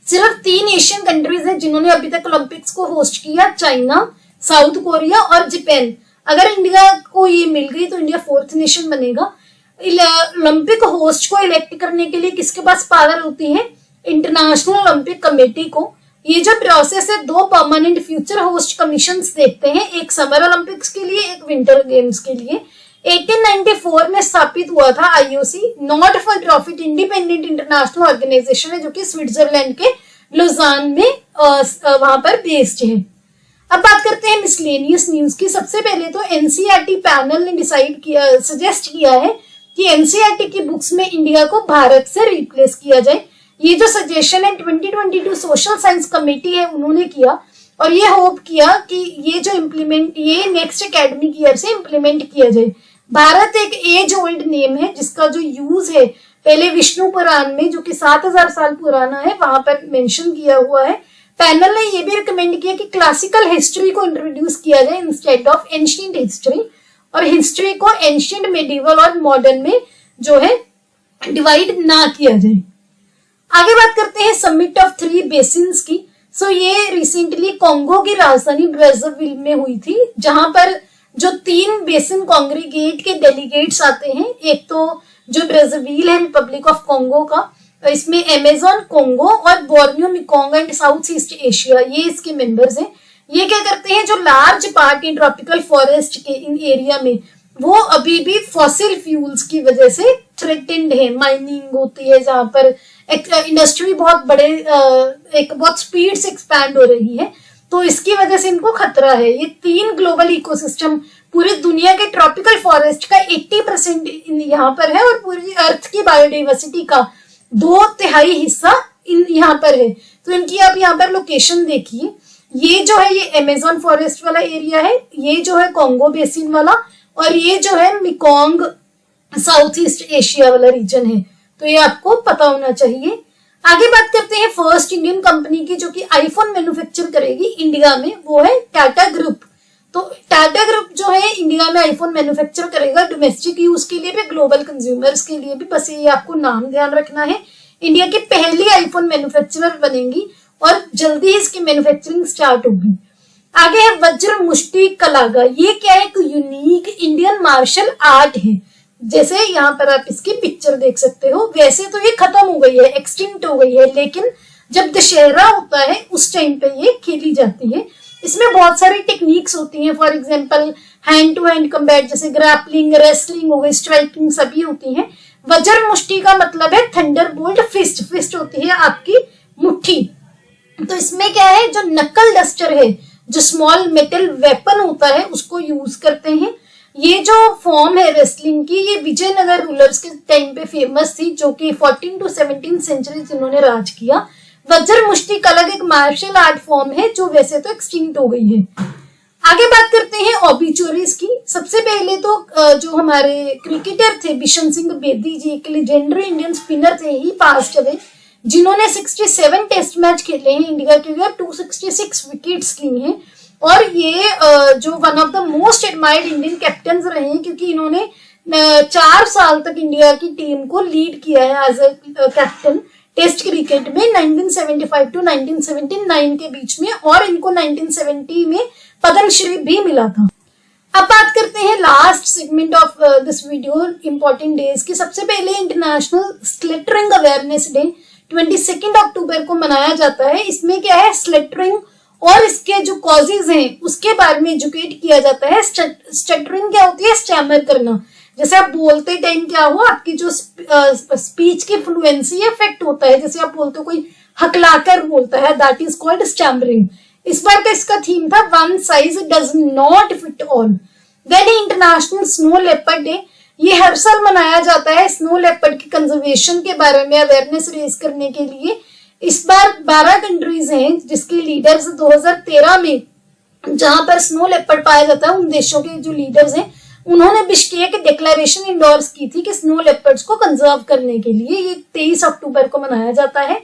Speaker 1: सिर्फ 3 एशियन कंट्रीज हैं जिन्होंने अभी तक ओलंपिक्स को होस्ट किया, चाइना, साउथ कोरिया और जापान। अगर इंडिया को ये मिल गई तो इंडिया 4th नेशन बनेगा। ओलंपिक होस्ट को इलेक्ट करने के लिए किसके पास पावर होती है? इंटरनेशनल ओलंपिक कमेटी को। ये जो प्रोसेस है, 2 परमानेंट फ्यूचर होस्ट कमीशंस देखते हैं, एक समर ओलंपिक्स के लिए, एक विंटर गेम्स के लिए। 1894 में स्थापित हुआ था IOC, not for profit independent international organisation है, जो कि स्विट्जरलैंड के लुजान में वहां पर बेस्ड है। अब बात करते हैं मिसलेनियस न्यूज की। सबसे पहले तो NCERT पैनल ने डिसाइड किया, सजेस्ट किया है कि NCERT की बुक्स में इंडिया को भारत से रिप्लेस किया जाए। ये जो सजेशन है 2022 सोशल साइंस कमेटी है उन्होंने किया, और ये होप किया कि ये नेक्स्ट एकेडमिक ईयर से इम्प्लीमेंट किया जाए। भारत एक एज ओल्ड नेम है जिसका जो यूज है पहले विष्णु पुराण में, जो कि 7000 साल पुराना है, वहां पर मेंशन किया हुआ है। पैनल ने ये भी रिकमेंड किया कि क्लासिकल हिस्ट्री को इंट्रोड्यूस किया जाए इंस्टेड ऑफ एंशिएंट हिस्ट्री, और हिस्ट्री को एंशिएंट, मेडिवल और मॉडर्न में जो है डिवाइड ना किया जाए। आगे बात करते हैं समिट ऑफ 3 बेसिन्स की। ये रिसेंटली कॉन्गो की राजधानी ब्राज़ाविल में हुई थी, जहां पर जो 3 बेसिन कांग्रीगेट के डेलीगेट्स आते हैं। एक तो जो ब्राज़ाविल है रिपब्लिक ऑफ कॉन्गो का, इसमें अमेजन, कॉन्गो और Borneo, Mekong and south east Asia, ये इसके मेंबर्स हैं। ये क्या करते हैं, जो large part in tropical forest के इन एरिया में वो अभी भी फॉसिल फ्यूल्स की वजह से थ्रेटेंड है। माइनिंग होती है जहां पर इंडस्ट्री बहुत बहुत स्पीड से एक्सपैंड हो रही है, तो इसकी वजह से इनको खतरा है। ये 3 ग्लोबल इकोसिस्टम पूरी दुनिया के ट्रॉपिकल फॉरेस्ट का 80% यहाँ पर है, और पूरी अर्थ की बायोडाइवर्सिटी का 2/3 हिस्सा यहाँ पर है। तो इनकी आप यहाँ पर लोकेशन देखिए। ये जो है ये अमेजन फॉरेस्ट वाला एरिया है, ये जो है कॉन्गो बेसिन वाला, और ये जो है मेकोंग साउथ ईस्ट एशिया वाला रीजन है। तो ये आपको पता होना चाहिए। आगे बात करते हैं फर्स्ट इंडियन कंपनी की जो कि आईफोन मैन्युफैक्चर करेगी इंडिया में, वो है टाटा ग्रुप। तो टाटा ग्रुप जो है इंडिया में आईफोन मैन्युफैक्चर करेगा, डोमेस्टिक यूज के लिए भी, ग्लोबल कंज्यूमर्स के लिए भी। बस ये आपको नाम ध्यान रखना है। इंडिया की पहली आईफोन मैन्युफैक्चरर बनेंगी और जल्दी ही इसकी मैन्युफैक्चरिंग स्टार्ट होगी। आगे है वज्र मुष्टि कलागा। ये क्या है? एक यूनिक इंडियन मार्शल आर्ट है। जैसे यहाँ पर आप इसकी पिक्चर देख सकते हो, वैसे तो ये खत्म हो गई है, एक्सटिंक्ट हो गई है, लेकिन जब दशहरा होता है उस टाइम पे ये खेली जाती है। इसमें बहुत सारी टेक्निक्स होती हैं, for example hand to hand combat, जैसे ग्रैपलिंग, रेसलिंग हो गई, स्ट्राइकिंग सभी होती हैं। वज्र मुष्टि का मतलब है थंडरबोल्ट फिस्ट। फिस्ट होती है आपकी मुट्ठी। तो इसमें क्या है, जो नकल डस्टर है, जो स्मॉल मेटल वेपन होता है, उसको यूज करते हैं। ये जो फॉर्म है रेसलिंग की, ये विजयनगर रूलर्स के टाइम पे फेमस थी, जो कि 14 to 17 सेंचुरी जिन्होंने राज किया। वज्र मुष्टि कलग एक मार्शल आर्ट फॉर्म है जो वैसे तो एक्सटिंक्ट हो गई है। आगे बात करते हैं ऑबिचुअरीज की। सबसे पहले तो जो हमारे क्रिकेटर थे बिशन सिंह बेदी जी, एक लेजेंडरी इंडियन स्पिनर थे, ही पास्ट अवे, जिन्होंने 67 टेस्ट मैच खेले हैं इंडिया के लिए, 266 विकेट्स ली हैं। और ये जो one of the most admired Indian captain रहे हैं, क्योंकि इन्होंने 4 साल तक इंडिया की टीम को लीड किया है as a captain test cricket में, 1975 to 1979 के बीच में, और इनको 1970 में पद्मश्री भी मिला था। अब बात करते हैं last segment of this video, important days की। सबसे पहले इंटरनेशनल स्लिटरिंग अवेयरनेस डे 22 अक्टूबर को मनाया जाता है। इसमें क्या है, स्लिटरिंग और इसके जो कॉजेज हैं उसके बारे में एजुकेट किया जाता है। स्टटरिंग क्या होती है? स्टैमर करना। जैसे आप बोलते टाइम क्या हो, आपकी जो स्पीच की फ्लुएंसी इफेक्ट होता है, जैसे आप बोलते हो कोई हकलाकर बोलता है, दैट इज कॉल्ड स्टैमरिंग। इस बार का इसका थीम था one size does not fit all. Then international snow leopard day, ये हर साल मनाया जाता है स्नो लेपर्ड की कंजर्वेशन के बारे में अवेयरनेस रेज करने के लिए। इस बार 12 कंट्रीज हैं जिसके लीडर्स 2013 में, जहां पर स्नो लेपर्ड पाया जाता है, उन देशों के जो लीडर्स हैं उन्होंने बिश्केक डिक्लेरेशन इंडोर्स की थी कि स्नो लेपर्ड्स को कंजर्व करने के लिए। ये 23 अक्टूबर को मनाया जाता है।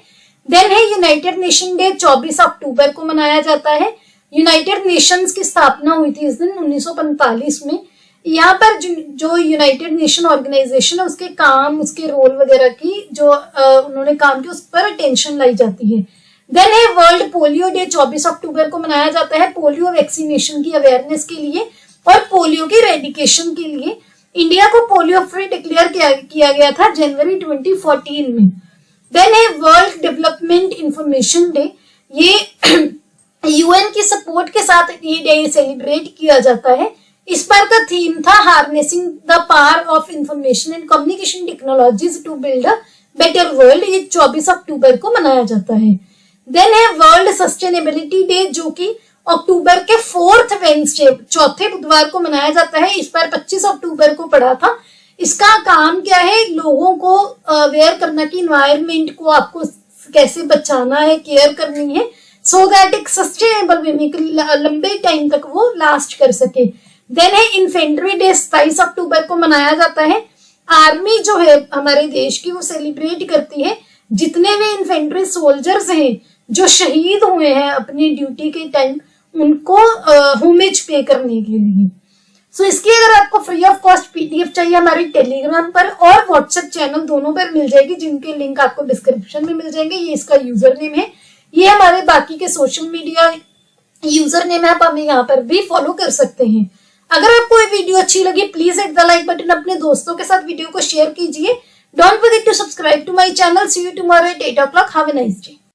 Speaker 1: देन है यूनाइटेड नेशन डे, 24 अक्टूबर को मनाया जाता है। यूनाइटेड नेशंस की स्थापना हुई थी इस दिन 1945 में। यहाँ पर जो यूनाइटेड नेशन ऑर्गेनाइजेशन है, उसके काम, उसके रोल वगैरह की जो उन्होंने काम किया, उस पर अटेंशन लाई जाती है। देन है वर्ल्ड पोलियो डे, 24 अक्टूबर को मनाया जाता है पोलियो वैक्सीनेशन की अवेयरनेस के लिए और पोलियो की रेडिकेशन के लिए। इंडिया को पोलियो फ्री डिक्लेयर किया गया था जनवरी 2014 में। देन है वर्ल्ड डेवलपमेंट इंफॉर्मेशन डे, ये यूएन की सपोर्ट के साथ ये डे सेलिब्रेट किया जाता है। इस बार का थीम था harnessing the power of information and communication technologies to build a better world. ये 24 अक्टूबर को मनाया जाता है। देन है वर्ल्ड सस्टेनेबिलिटी डे, जो कि अक्टूबर के 4th वेडनेसडे, चौथे बुधवार को मनाया जाता है। इस बार 25 अक्टूबर को पड़ा था। इसका काम क्या है, लोगों को अवेयर करना कि इन्वायरमेंट को आपको कैसे बचाना है, केयर करनी है, सो दैट एक सस्टेनेबल वे में लंबे टाइम तक वो लास्ट कर सके। देन है इन्फेंट्री डे, 27 अक्टूबर को मनाया जाता है। आर्मी जो है हमारे देश की, वो सेलिब्रेट करती है जितने भी इन्फेंट्री सोल्जर्स हैं जो शहीद हुए हैं अपनी ड्यूटी के टाइम, उनको होमेज पे करने के लिए। सो इसकी अगर आपको फ्री ऑफ कॉस्ट पीडीएफ चाहिए, हमारे टेलीग्राम पर और व्हाट्सएप चैनल दोनों पर मिल जाएगी, जिनके लिंक आपको डिस्क्रिप्शन में मिल जाएंगे। ये इसका यूजर नेम है, ये हमारे बाकी के सोशल मीडिया यूजर नेम है, आप हमें यहाँ पर भी फॉलो कर सकते हैं। अगर आपको ये वीडियो अच्छी लगी, please hit the like button, अपने दोस्तों के साथ वीडियो को शेयर कीजिए। Don't forget to subscribe to my channel. See you tomorrow at 8 o'clock। Have a nice day.